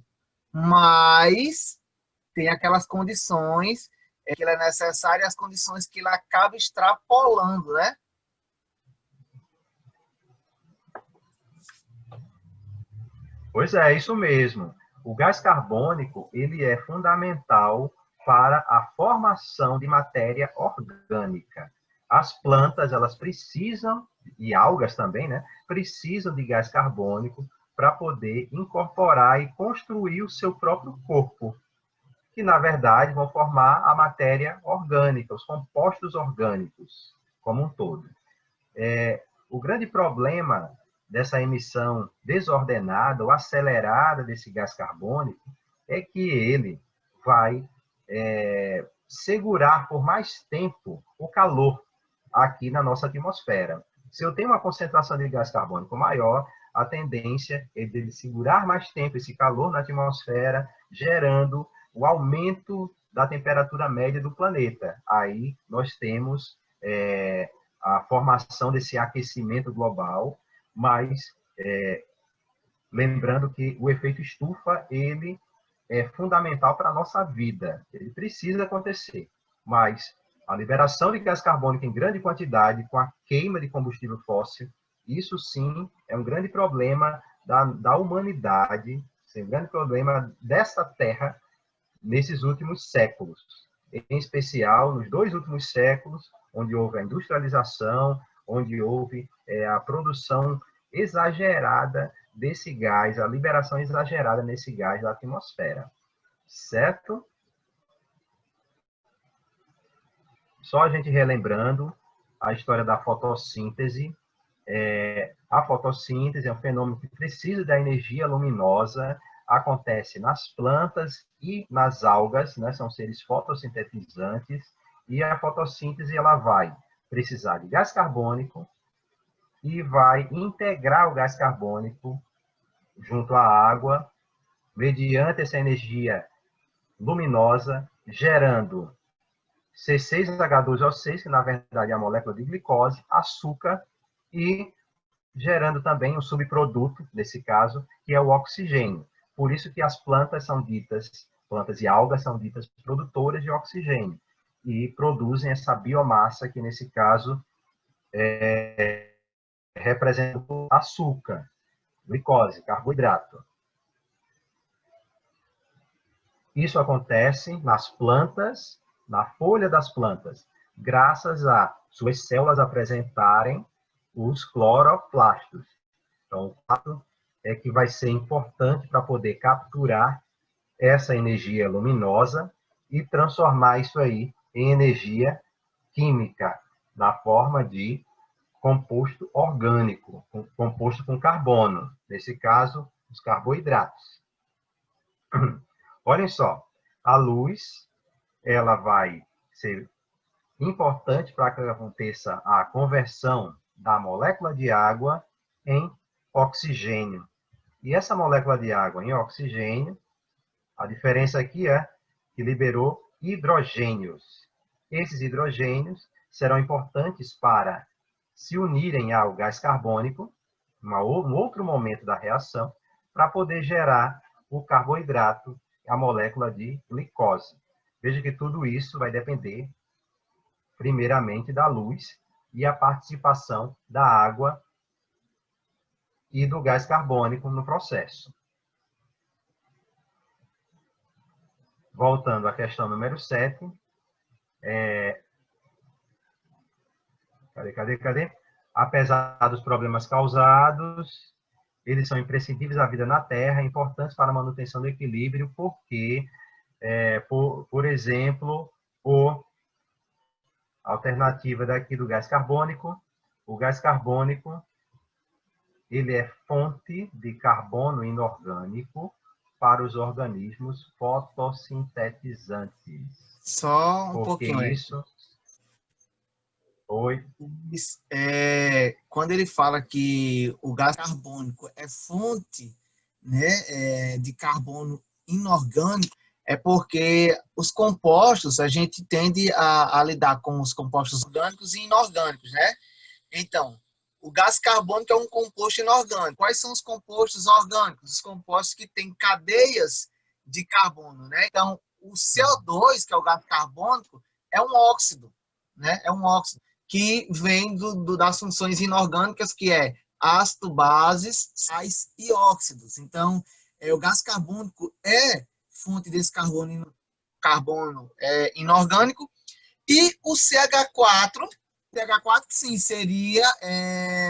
mas tem aquelas condições que ele é necessário e as condições que ele acaba extrapolando, né? Pois é, isso mesmo. O gás carbônico, ele é fundamental para a formação de matéria orgânica. As plantas, elas precisam, e algas também, né, precisam de gás carbônico para poder incorporar e construir o seu próprio corpo, que, na verdade, vão formar a matéria orgânica, os compostos orgânicos, como um todo. O grande problema dessa emissão desordenada ou acelerada desse gás carbônico é que ele vai segurar por mais tempo o calor aqui na nossa atmosfera. Se eu tenho uma concentração de gás carbônico maior, a tendência é dele segurar mais tempo esse calor na atmosfera, gerando o aumento da temperatura média do planeta. Aí nós temos a formação desse aquecimento global, mas lembrando que o efeito estufa, ele é fundamental para a nossa vida, ele precisa acontecer, mas a liberação de gás carbônico em grande quantidade com a queima de combustível fóssil, isso sim é um grande problema da humanidade, é um grande problema dessa Terra nesses últimos séculos, em especial nos 2 últimos séculos, onde houve a industrialização, onde houve a produção exagerada desse gás, a liberação exagerada nesse gás da atmosfera. Certo? Só a gente relembrando a história da fotossíntese. A fotossíntese é um fenômeno que precisa da energia luminosa, acontece nas plantas e nas algas, né? São seres fotossintetizantes, e a fotossíntese ela vai precisar de gás carbônico e vai integrar o gás carbônico junto à água, mediante essa energia luminosa, gerando C6H12O6, que na verdade é a molécula de glicose, açúcar, e gerando também um subproduto, nesse caso, que é o oxigênio. Por isso que as plantas e algas são ditas produtoras de oxigênio, e produzem essa biomassa, que nesse caso representa o açúcar, glicose, carboidrato. Isso acontece nas plantas, na folha das plantas, graças a suas células apresentarem os cloroplastos. Então, o fato é que vai ser importante para poder capturar essa energia luminosa e transformar isso aí em energia química, na forma de composto orgânico, composto com carbono, nesse caso, os carboidratos. Olhem só, a luz, ela vai ser importante para que aconteça a conversão da molécula de água em oxigênio. E essa molécula de água em oxigênio, a diferença aqui é que liberou hidrogênios. Esses hidrogênios serão importantes para se unirem ao gás carbônico, um outro momento da reação, para poder gerar o carboidrato, a molécula de glicose. Veja que tudo isso vai depender, primeiramente, da luz e a participação da água e do gás carbônico no processo. Voltando à questão número 7. Cadê? Apesar dos problemas causados, eles são imprescindíveis à vida na Terra, importantes para a manutenção do equilíbrio, porque, por exemplo, a alternativa daqui do gás carbônico, o gás carbônico, ele é fonte de carbono inorgânico para os organismos fotossintetizantes. Só um Porque pouquinho. Isso... Oi? Quando ele fala que o gás carbônico é fonte, né, de carbono inorgânico, é porque os compostos, a gente tende a lidar com os compostos orgânicos e inorgânicos, né? Então, o gás carbônico é um composto inorgânico. Quais são os compostos orgânicos? Os compostos que têm cadeias de carbono, né? Então, o CO2, que é o gás carbônico, é um óxido, né? É um óxido que vem das funções inorgânicas, que é ácido, bases, sais e óxidos. Então, o gás carbônico é fonte desse carbono inorgânico. E o CH4, sim, seria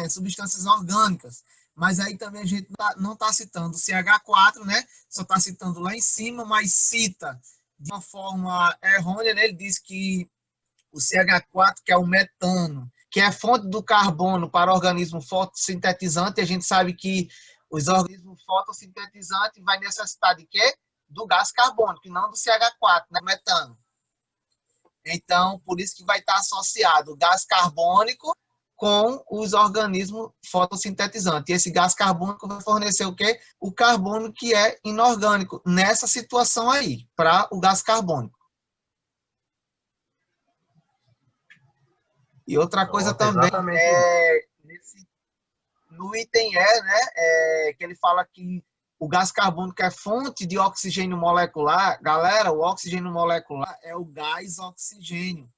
substâncias orgânicas. Mas aí também a gente não está citando o CH4, né? Só está citando lá em cima, mas cita de uma forma errônea, né? Ele diz que o CH4, que é o metano, que é fonte do carbono para o organismo fotossintetizante, a gente sabe que os organismos fotossintetizantes vai necessitar de quê? Do gás carbônico, e não do CH4, né? Metano. Então, por isso que vai estar associado o gás carbônico com os organismos fotossintetizantes. E esse gás carbônico vai fornecer o quê? O carbono que é inorgânico, nessa situação aí, para o gás carbônico. E outra coisa também, no item E, né, que ele fala que o gás carbônico é fonte de oxigênio molecular. Galera, o oxigênio molecular é o gás oxigênio.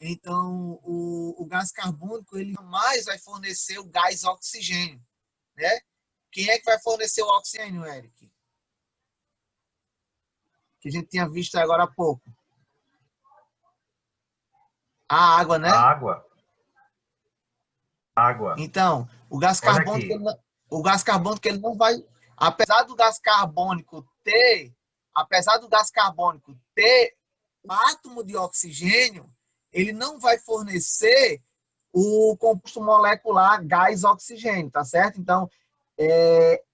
Então, o gás carbônico ele jamais vai fornecer o gás oxigênio, né? Quem é que vai fornecer o oxigênio, Eric? Que a gente tinha visto agora há pouco. A água, né? A água. Água. Então, o gás carbônico ele não vai, apesar do gás carbônico ter um átomo de oxigênio, ele não vai fornecer o composto molecular gás oxigênio, tá certo? Então,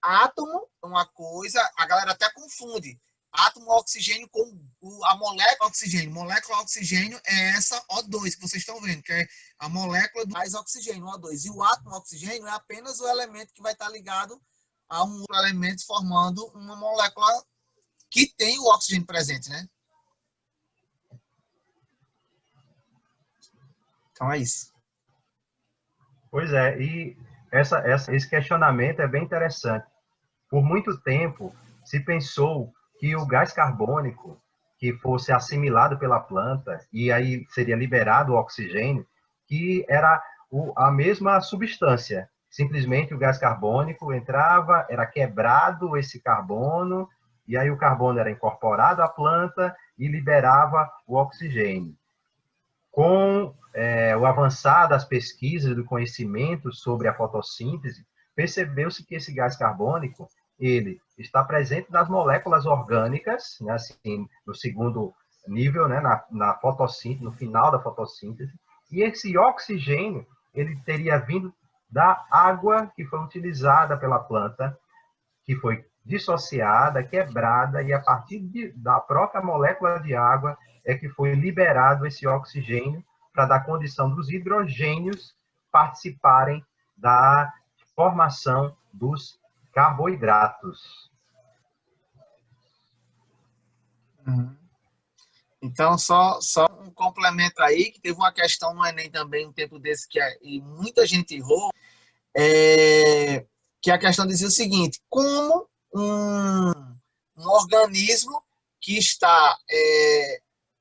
átomo é uma coisa, a galera até confunde. Átomo oxigênio com a molécula oxigênio. Molécula oxigênio é essa O2 que vocês estão vendo, que é a molécula do gás oxigênio, O2. E o átomo oxigênio é apenas o elemento que vai estar ligado a um outro elemento formando uma molécula que tem o oxigênio presente, né? Então é isso. Pois é, e esse questionamento é bem interessante. Por muito tempo, se pensou que o gás carbônico que fosse assimilado pela planta e aí seria liberado o oxigênio, que era a mesma substância. Simplesmente o gás carbônico entrava, era quebrado esse carbono, e aí o carbono era incorporado à planta e liberava o oxigênio. Com o avançar das pesquisas, do conhecimento sobre a fotossíntese, percebeu-se que esse gás carbônico ele está presente nas moléculas orgânicas, né, assim, no segundo nível, né, na fotossíntese, no final da fotossíntese, e esse oxigênio ele teria vindo da água que foi utilizada pela planta, que foi dissociada, quebrada, e a partir da própria molécula de água é que foi liberado esse oxigênio para dar condição dos hidrogênios participarem da formação dos carboidratos. Então, só um complemento aí, que teve uma questão no Enem também, um tempo desse, e muita gente errou, que a questão dizia o seguinte: como um organismo que está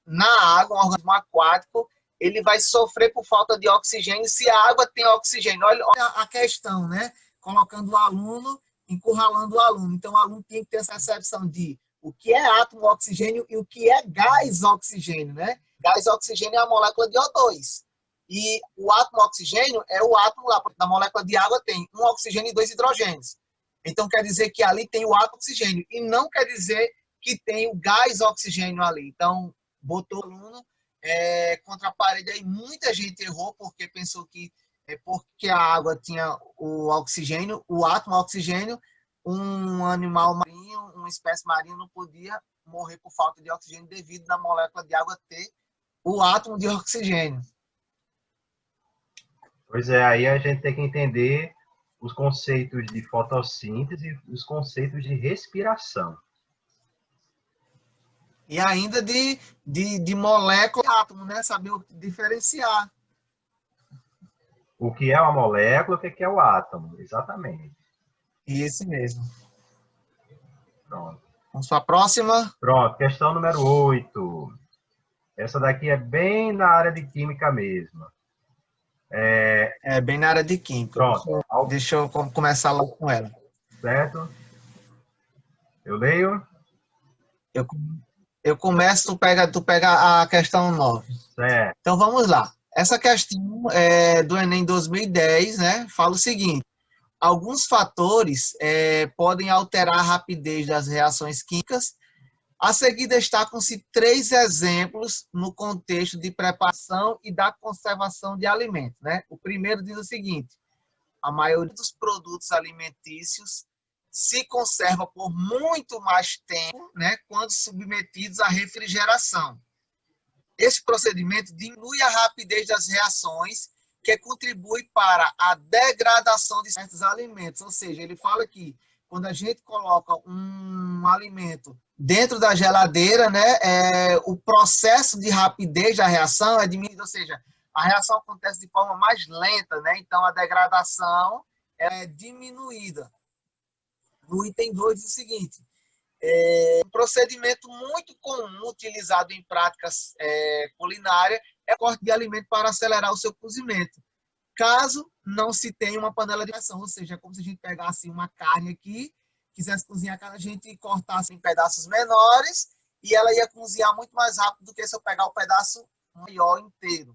na água, um organismo aquático, ele vai sofrer por falta de oxigênio se a água tem oxigênio? Olha a questão, né? Colocando o aluno, encurralando o aluno. Então, o aluno tem que ter essa percepção de o que é átomo oxigênio e o que é gás oxigênio, né? Gás oxigênio é a molécula de O2. E o átomo oxigênio é o átomo lá, da molécula de água tem um oxigênio e 2 hidrogênios. Então, quer dizer que ali tem o átomo oxigênio. E não quer dizer que tem o gás oxigênio ali. Então, botou o aluno contra a parede. Aí muita gente errou porque pensou que porque a água tinha o oxigênio, o átomo oxigênio, um animal marinho, uma espécie marinha não podia morrer por falta de oxigênio devido à molécula de água ter o átomo de oxigênio. Pois é, aí a gente tem que entender os conceitos de fotossíntese e os conceitos de respiração. E ainda de molécula e átomo, né? Saber diferenciar. O que é uma molécula, o que é o átomo, exatamente. Isso mesmo. Pronto. Vamos para a próxima. Pronto, questão número 8. Essa daqui é bem na área de química mesmo. É bem na área de química. Pronto, Deixa eu começar logo com ela. certo? Eu leio? Eu, eu começo, tu pega a questão 9. Certo. Então vamos lá. Essa questão do Enem 2010, né, fala o seguinte: alguns fatores podem alterar a rapidez das reações químicas. A seguir, destacam-se 3 exemplos no contexto de preparação e da conservação de alimentos. Né? O primeiro diz o seguinte: a maioria dos produtos alimentícios se conserva por muito mais tempo, né, quando submetidos à refrigeração. Esse procedimento diminui a rapidez das reações, que contribui para a degradação de certos alimentos. Ou seja, ele fala que quando a gente coloca um alimento dentro da geladeira, né, o processo de rapidez da reação é diminuído, ou seja, a reação acontece de forma mais lenta, né? Então a degradação é diminuída. No item 2 diz o seguinte: um procedimento muito comum utilizado em práticas culinárias é o corte de alimento para acelerar o seu cozimento. Caso não se tenha uma panela de pressão, ou seja, é como se a gente pegasse uma carne aqui, quisesse cozinhar, a gente cortasse em pedaços menores e ela ia cozinhar muito mais rápido do que se eu pegar o pedaço maior inteiro,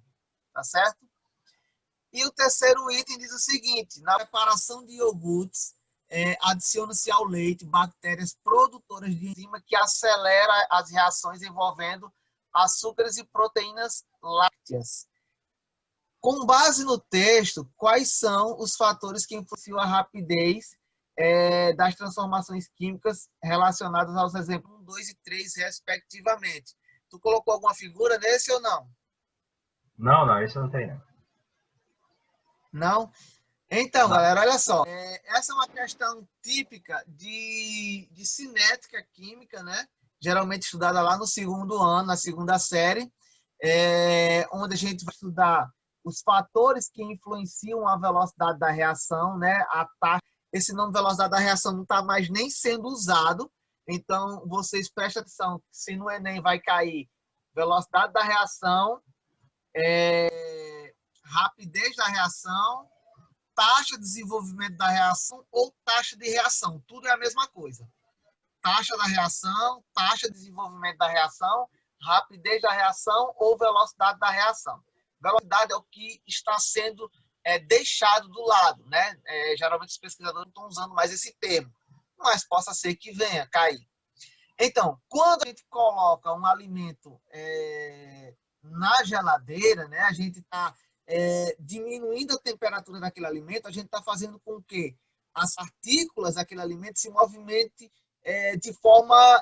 tá certo? E o terceiro item diz o seguinte: na preparação de iogurtes, adiciona-se ao leite bactérias produtoras de enzima que acelera as reações envolvendo açúcares e proteínas lácteas. Com base no texto, quais são os fatores que influenciam a rapidez das transformações químicas relacionadas aos exemplos 1, 2 e 3, respectivamente? Tu colocou alguma figura nesse ou não? Não, isso não tem, não. Não? Então, Não. galera, olha só. Essa é uma questão típica de cinética química, né? Geralmente estudada lá no segundo ano, na segunda série, onde a gente vai estudar os fatores que influenciam a velocidade da reação, né? A taxa. Esse nome velocidade da reação não está mais nem sendo usado, então vocês prestem atenção, se no Enem vai cair velocidade da reação, rapidez da reação, taxa de desenvolvimento da reação ou taxa de reação. Tudo é a mesma coisa. Taxa da reação, taxa de desenvolvimento da reação, rapidez da reação ou velocidade da reação. Velocidade é o que está sendo deixado do lado, né? Geralmente os pesquisadores não estão usando mais esse termo, mas possa ser que venha cair. Então, quando a gente coloca um alimento na geladeira, né, a gente está diminuindo a temperatura daquele alimento, a gente está fazendo com que as partículas daquele alimento se movimentem de forma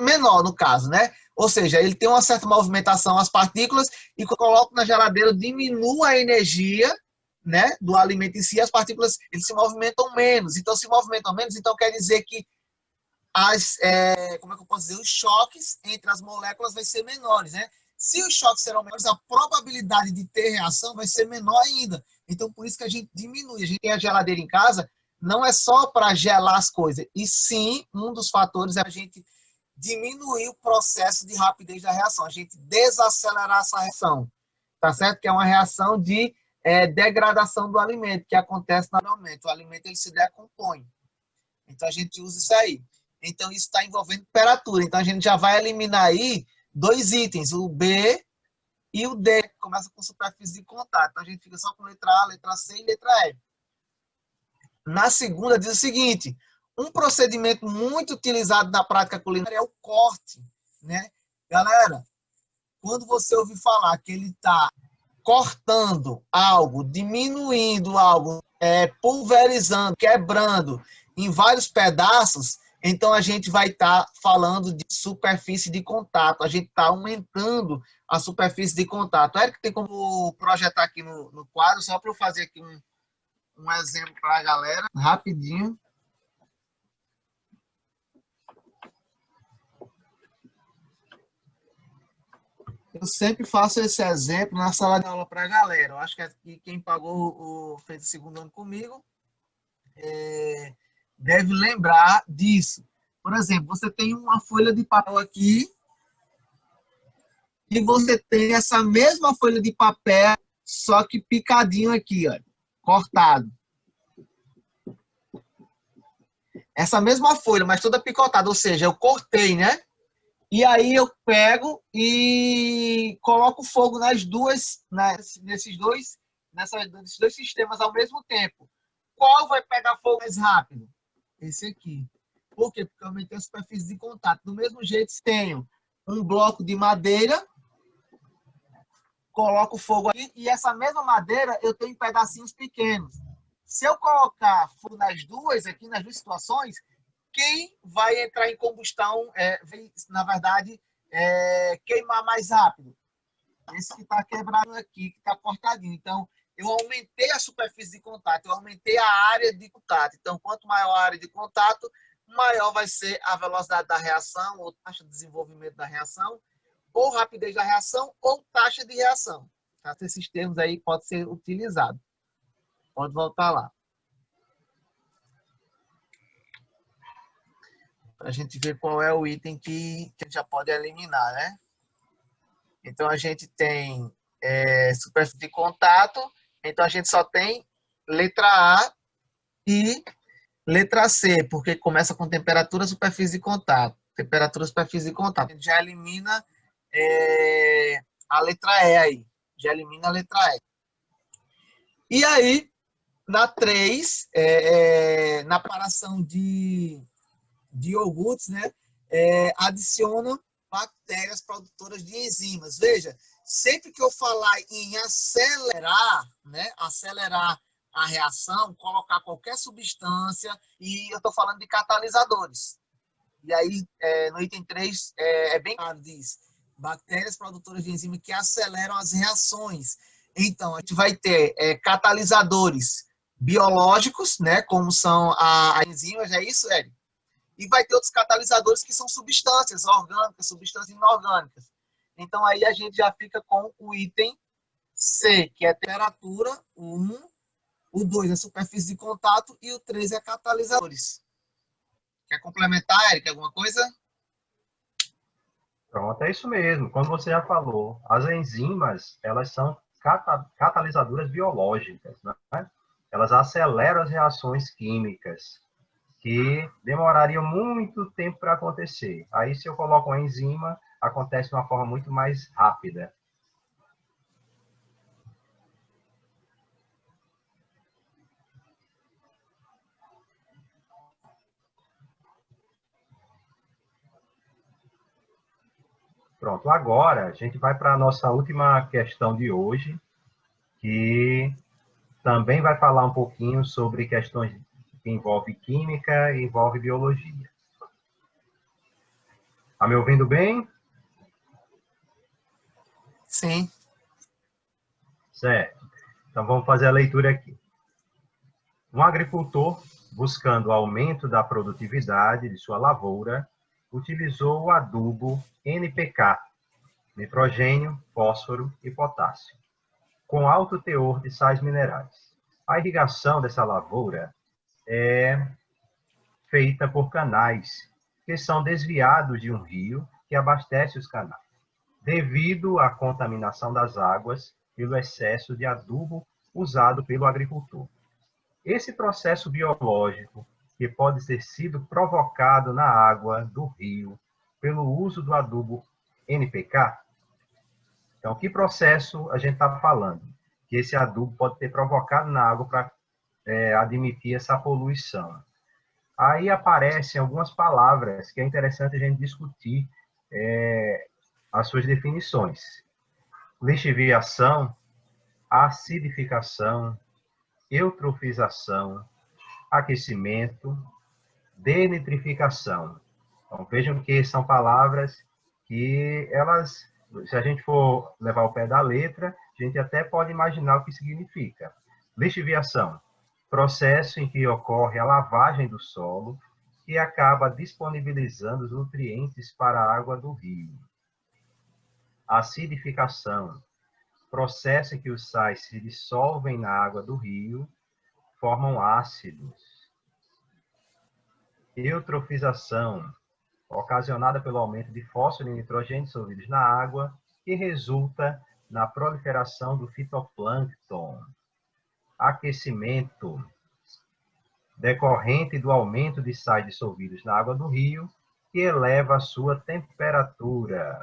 menor, no caso, né? Ou seja, ele tem uma certa movimentação, as partículas, e quando eu coloco na geladeira, diminua a energia, né, do alimento em si, as partículas eles se movimentam menos. Então, se movimentam menos, então quer dizer que como é que eu posso dizer, os choques entre as moléculas vai ser menores, né? Se os choques serão menores, a probabilidade de ter reação vai ser menor ainda. Então, por isso que a gente diminui. A gente tem a geladeira em casa, não é só para gelar as coisas, e sim, um dos fatores é a gente diminuir o processo de rapidez da reação, a gente desacelerar essa reação, tá certo? Que é uma reação de degradação do alimento, que acontece naturalmente. O alimento ele se decompõe. Então, a gente usa isso aí. Então, isso está envolvendo temperatura. Então, a gente já vai eliminar aí 2 itens, o B e o D, que começa com superfície de contato. Então, a gente fica só com letra A, letra C e letra E. Na segunda, diz o seguinte: um procedimento muito utilizado na prática culinária é o corte, né? Galera, quando você ouvir falar que ele está cortando algo, diminuindo algo, pulverizando, quebrando em vários pedaços, então a gente vai estar falando de superfície de contato, a gente está aumentando a superfície de contato. Eric, tem como projetar aqui no quadro, só para eu fazer aqui um exemplo para a galera, rapidinho. Eu sempre faço esse exemplo na sala de aula para a galera. Eu acho que quem pagou fez o segundo ano comigo deve lembrar disso. Por exemplo, você tem uma folha de papel aqui e você tem essa mesma folha de papel, só que picadinho aqui, ó, cortado. Essa mesma folha, mas toda picotada, ou seja, eu cortei, né? E aí eu pego e coloco fogo nas duas, nesses dois sistemas ao mesmo tempo. Qual vai pegar fogo mais rápido? Esse aqui. Por quê? Porque eu aumentei a superfície de contato. Do mesmo jeito, se tenho um bloco de madeira, coloco fogo aqui e essa mesma madeira eu tenho em pedacinhos pequenos. Se eu colocar fogo nas duas situações, quem vai entrar em combustão, na verdade, queimar mais rápido? Esse que está quebrado aqui, que está cortadinho. Então, eu aumentei a superfície de contato, eu aumentei a área de contato. Então, quanto maior a área de contato, maior vai ser a velocidade da reação, ou taxa de desenvolvimento da reação, ou rapidez da reação, ou taxa de reação. Tá? Esses termos aí podem ser utilizados. Pode voltar lá. Para a gente ver qual é o item que a gente já pode eliminar, né? Então, a gente tem superfície de contato, então a gente só tem letra A e letra C, porque começa com temperatura, superfície de contato. Temperatura, superfície de contato. A gente já elimina a letra E aí. Já elimina a letra E. E aí, na 3, na paração de iogurtes, né, adiciona bactérias produtoras de enzimas. Veja, sempre que eu falar em acelerar, né, acelerar a reação, colocar qualquer substância, e eu estou falando de catalisadores. E aí, no item 3, bem claro, diz bactérias produtoras de enzima que aceleram as reações. Então, a gente vai ter catalisadores biológicos, né, como são as enzimas, é isso, Érico? E vai ter outros catalisadores que são substâncias orgânicas, substâncias inorgânicas. Então, aí a gente já fica com o item C, que é temperatura, o 1, o 2 é superfície de contato e o 3 é catalisadores. Quer complementar, Eric, alguma coisa? Pronto, é isso mesmo. Como você já falou, as enzimas, elas são catalisadoras biológicas, né? Elas aceleram as reações químicas que demorariam muito tempo para acontecer. Aí, se eu coloco uma enzima, acontece de uma forma muito mais rápida. Pronto, agora a gente vai para a nossa última questão de hoje, que também vai falar um pouquinho sobre questões que envolvem química e envolvem biologia. Está me ouvindo bem? Sim. Certo. Então vamos fazer a leitura aqui. Um agricultor, buscando o aumento da produtividade de sua lavoura, utilizou o adubo NPK, nitrogênio, fósforo e potássio, com alto teor de sais minerais. A irrigação dessa lavoura é feita por canais que são desviados de um rio que abastece os canais, devido à contaminação das águas pelo excesso de adubo usado pelo agricultor. Esse processo biológico, que pode ter sido provocado na água do rio pelo uso do adubo NPK. Então, que processo a gente está falando? Que esse adubo pode ter provocado na água para admitir essa poluição. Aí aparecem algumas palavras que é interessante a gente discutir as suas definições. Lixiviação, acidificação, eutrofização, aquecimento, denitrificação. Então, vejam que são palavras que elas, se a gente for levar o pé da letra, a gente até pode imaginar o que significa. Lixiviação, processo em que ocorre a lavagem do solo e acaba disponibilizando os nutrientes para a água do rio. Acidificação, processo em que os sais se dissolvem na água do rio, formam ácidos. Eutrofização, ocasionada pelo aumento de fósforo e nitrogênio dissolvidos na água, que resulta na proliferação do fitoplâncton. Aquecimento, decorrente do aumento de sais dissolvidos na água do rio, que eleva a sua temperatura.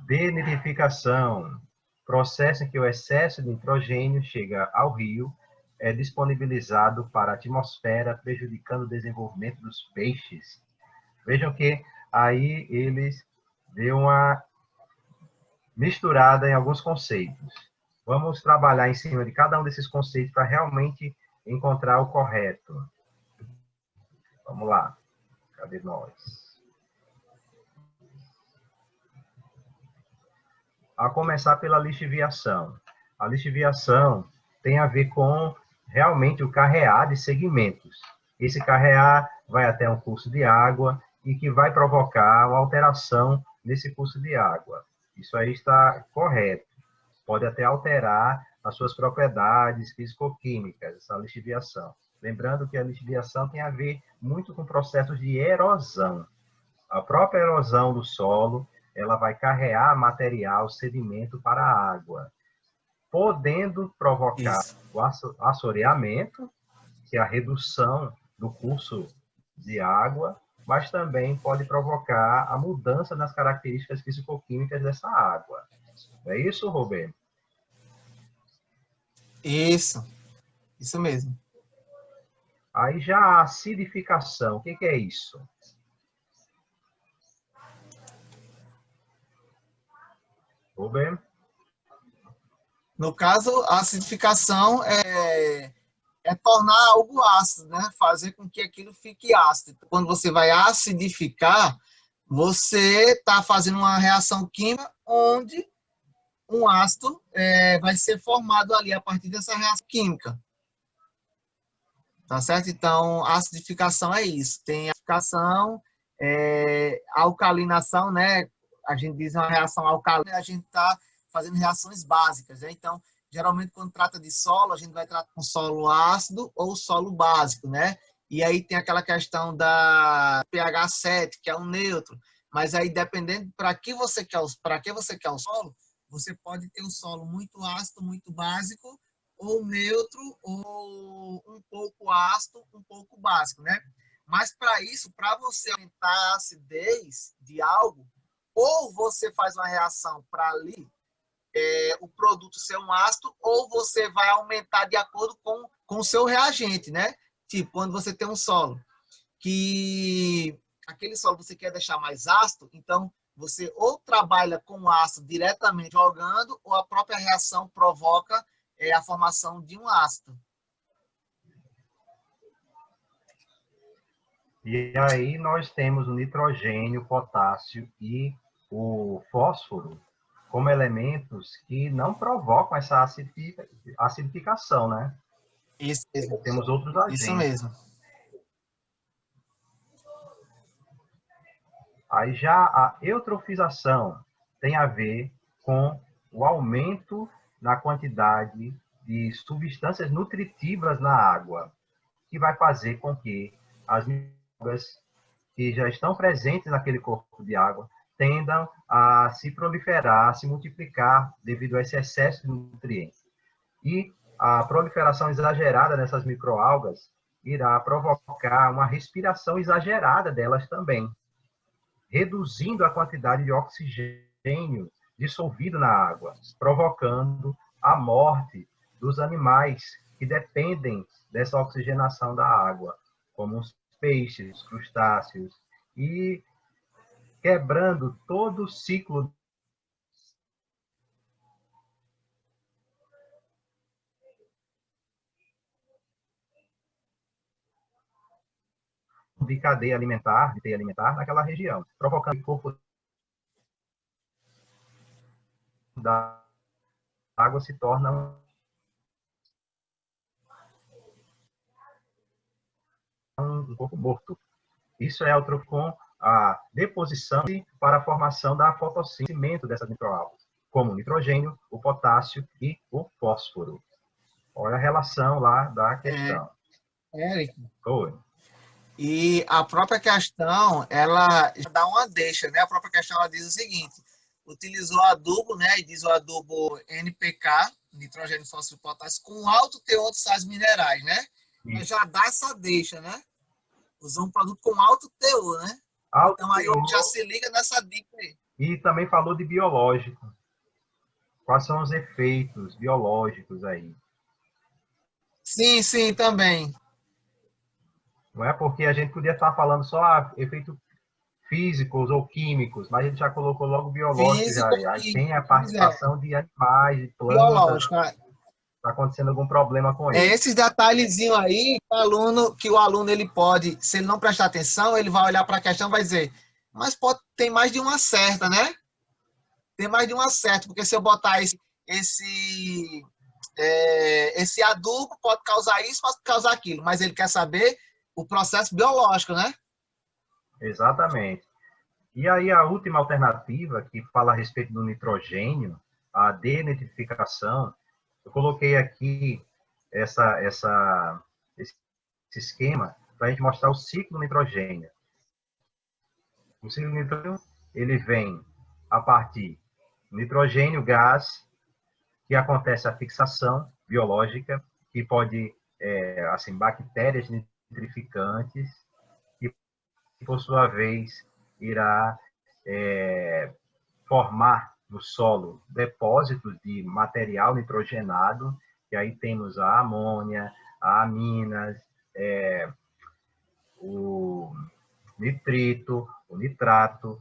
Denitrificação, processo em que o excesso de nitrogênio chega ao rio, é disponibilizado para a atmosfera, prejudicando o desenvolvimento dos peixes. Vejam que aí eles deu uma misturada em alguns conceitos. Vamos trabalhar em cima de cada um desses conceitos para realmente encontrar o correto. Vamos lá. Cadê nós? A começar pela lixiviação. A lixiviação tem a ver com realmente o carrear de segmentos. Esse carrear vai até um curso de água e que vai provocar uma alteração nesse curso de água. Isso aí está correto. Pode até alterar as suas propriedades físico-químicas, essa lixiviação. Lembrando que a lixiviação tem a ver muito com processos de erosão. A própria erosão do solo, ela vai carrear material, sedimento para a água, podendo provocar o assoreamento, que é a redução do curso de água, mas também pode provocar a mudança nas características físico-químicas dessa água. É isso, Roberto? Isso mesmo. Aí já a acidificação, o que é isso? Roberto? No caso, a acidificação é tornar algo ácido, né? Fazer com que aquilo fique ácido. Quando você vai acidificar, você está fazendo uma reação química onde um ácido vai ser formado ali a partir dessa reação química. Tá certo? Então, a acidificação é isso. Tem a acidificação, a alcalinação, né? A gente diz uma reação alcalina, a gente está fazendo reações básicas, né? Então, geralmente, quando trata de solo, a gente vai tratar com solo ácido ou solo básico, né? E aí tem aquela questão da pH 7, que é um neutro. Mas aí, dependendo para que você quer o solo, você pode ter um solo muito ácido, muito básico, ou neutro, ou um pouco ácido, um pouco básico, né? Mas para isso, para você aumentar a acidez de algo, ou você faz uma reação para ali o produto ser um ácido, ou você vai aumentar de acordo com o seu reagente, né? Tipo, quando você tem um solo, que aquele solo você quer deixar mais ácido, então você ou trabalha com ácido diretamente jogando, ou a própria reação provoca a formação de um ácido. E aí nós temos o nitrogênio, o potássio e o fósforo como elementos que não provocam essa acidificação, né? Isso mesmo. Temos outros agentes. Isso mesmo. Aí já a eutrofização tem a ver com o aumento na quantidade de substâncias nutritivas na água, que vai fazer com que as micróbias que já estão presentes naquele corpo de água tendam a se proliferar, a se multiplicar devido a esse excesso de nutrientes. E a proliferação exagerada dessas microalgas irá provocar uma respiração exagerada delas também, reduzindo a quantidade de oxigênio dissolvido na água, provocando a morte dos animais que dependem dessa oxigenação da água, como os peixes, crustáceos, e quebrando todo o ciclo de cadeia alimentar, de teia alimentar naquela região, provocando que o corpo da água se torna um corpo morto. Isso é com a deposição para a formação da fotossíntese dessas microalgas, como o nitrogênio, o potássio e o fósforo. Olha a relação lá da questão. Eric, Oi. e a própria questão, ela já dá uma deixa, né? A própria questão, ela diz o seguinte: utilizou adubo, né? E diz o adubo NPK, nitrogênio, fósforo e potássio, com alto teor de sais minerais, né? Mas já dá essa deixa, né? Usou um produto com alto teor, né? Alto Então aí teor, já se liga nessa dica aí. e também falou de biológico. Quais são os efeitos biológicos aí? Sim, sim, também. Não é porque a gente podia estar falando só efeitos físicos ou químicos, mas ele já colocou logo biológico, já, Físico já e, tem a pois é, participação de animais, de plantas, biológico. está acontecendo algum problema com É ele. esses detalhezinhos aí que o aluno ele pode, se ele não prestar atenção, ele vai olhar para a questão e vai dizer, mas pode, tem mais de uma certa, né? Tem mais de uma certa, porque se eu botar esse adubo pode causar isso, pode causar aquilo, mas ele quer saber o processo biológico, né? Exatamente. E aí a última alternativa, que fala a respeito do nitrogênio, a denitrificação, eu coloquei aqui esse esquema para a gente mostrar o ciclo do nitrogênio. O ciclo do nitrogênio, ele vem a partir do nitrogênio, gás, que acontece a fixação biológica, que pode, assim, bactérias nitrificantes, que, por sua vez, irá formar no solo depósitos de material nitrogenado, e aí temos a amônia, a aminas, o nitrito, o nitrato,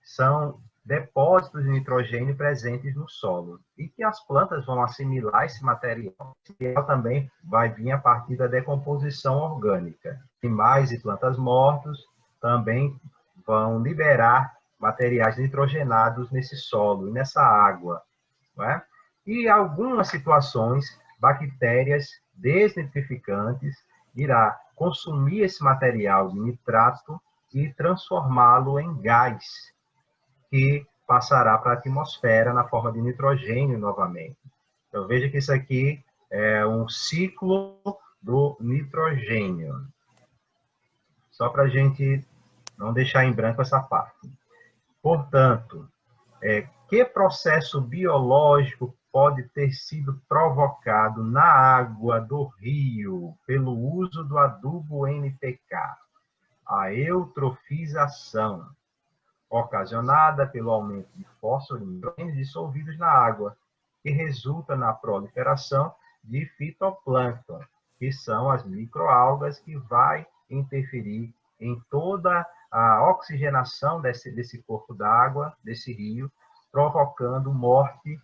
são depósitos de nitrogênio presentes no solo e que as plantas vão assimilar esse material. Esse material também vai vir a partir da decomposição orgânica. Animais e plantas mortos também vão liberar materiais nitrogenados nesse solo e nessa água, não é? E em algumas situações, bactérias desnitrificantes irá consumir esse material de nitrato e transformá-lo em gás, que passará para a atmosfera na forma de nitrogênio novamente. Então, veja que isso aqui é um ciclo do nitrogênio. Só para a gente não deixar em branco essa parte. Portanto, que processo biológico pode ter sido provocado na água do rio pelo uso do adubo NPK? A eutrofização, ocasionada pelo aumento de fósforo e nitrogênio dissolvidos na água, que resulta na proliferação de fitoplâncton, que são as microalgas que vai interferir em toda a oxigenação desse corpo d'água, desse rio, provocando morte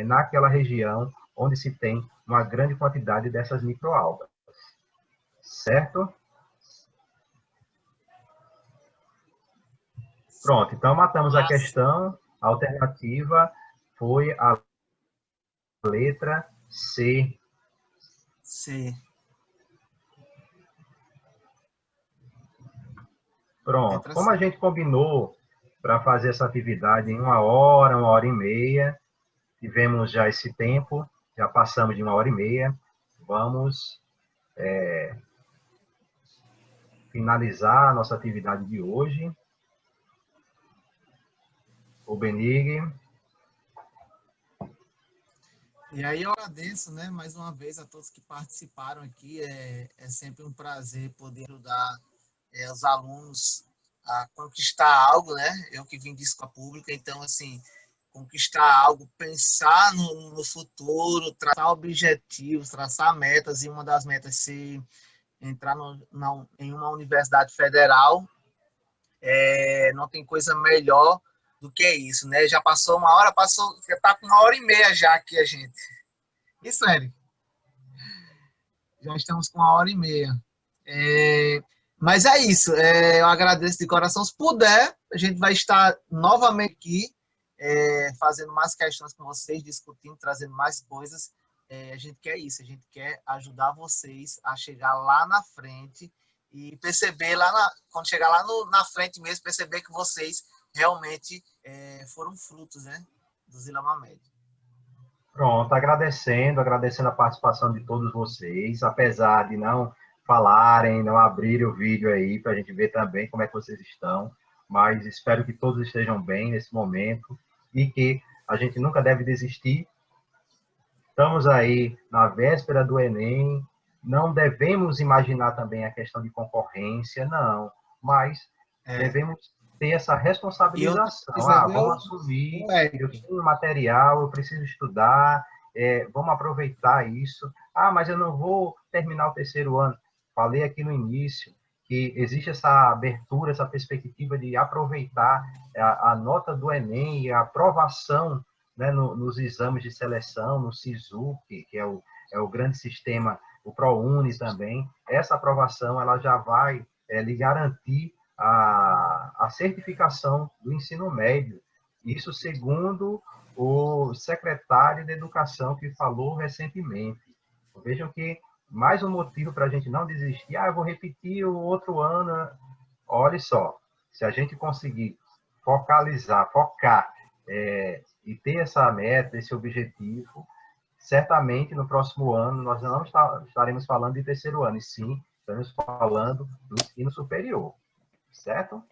naquela região onde se tem uma grande quantidade dessas microalgas. Certo? Pronto, então matamos a questão. A alternativa foi a letra C. Sim. Pronto. Como a gente combinou para fazer essa atividade em 1 hora e meia, tivemos já esse tempo, já passamos de 1 hora e meia, vamos finalizar a nossa atividade de hoje. O Benig. E aí eu agradeço, né, mais uma vez a todos que participaram aqui. É sempre um prazer poder ajudar os alunos a conquistar algo, né? Eu que vim de escola pública, então, assim, conquistar algo, pensar no futuro, traçar objetivos, traçar metas, e uma das metas ser entrar em uma universidade federal. Não tem coisa melhor do que isso, né? Já passou 1 hora, já tá com 1 hora e meia já aqui a gente. Isso, Eric. Já estamos com 1 hora e meia. Mas é isso. Eu agradeço de coração. Se puder, a gente vai estar novamente aqui, fazendo mais questões com vocês, discutindo, trazendo mais coisas. A gente quer isso. A gente quer ajudar vocês a chegar lá na frente e perceber quando chegar lá na frente mesmo, perceber que vocês realmente foram frutos, né, do Zila Mamed. Pronto, agradecendo a participação de todos vocês, apesar de não falarem, não abrirem o vídeo aí para a gente ver também como é que vocês estão, mas espero que todos estejam bem nesse momento e que a gente nunca deve desistir. Estamos aí na véspera do Enem, não devemos imaginar também a questão de concorrência, não, mas devemos ter essa responsabilização. Vamos assumir, eu tenho material, eu preciso estudar, vamos aproveitar isso. Mas eu não vou terminar o terceiro ano. Falei aqui no início que existe essa abertura, essa perspectiva de aproveitar a nota do Enem e a aprovação, né, nos exames de seleção, no SISU, que é o grande sistema, o ProUni também. Essa aprovação ela já vai lhe garantir a certificação do ensino médio. Isso segundo o secretário de Educação que falou recentemente. Vejam que mais um motivo para a gente não desistir. Eu vou repetir o outro ano. Olha só, se a gente conseguir focar e ter essa meta, esse objetivo, certamente no próximo ano nós não estaremos falando de terceiro ano, e sim estaremos falando do ensino superior, certo?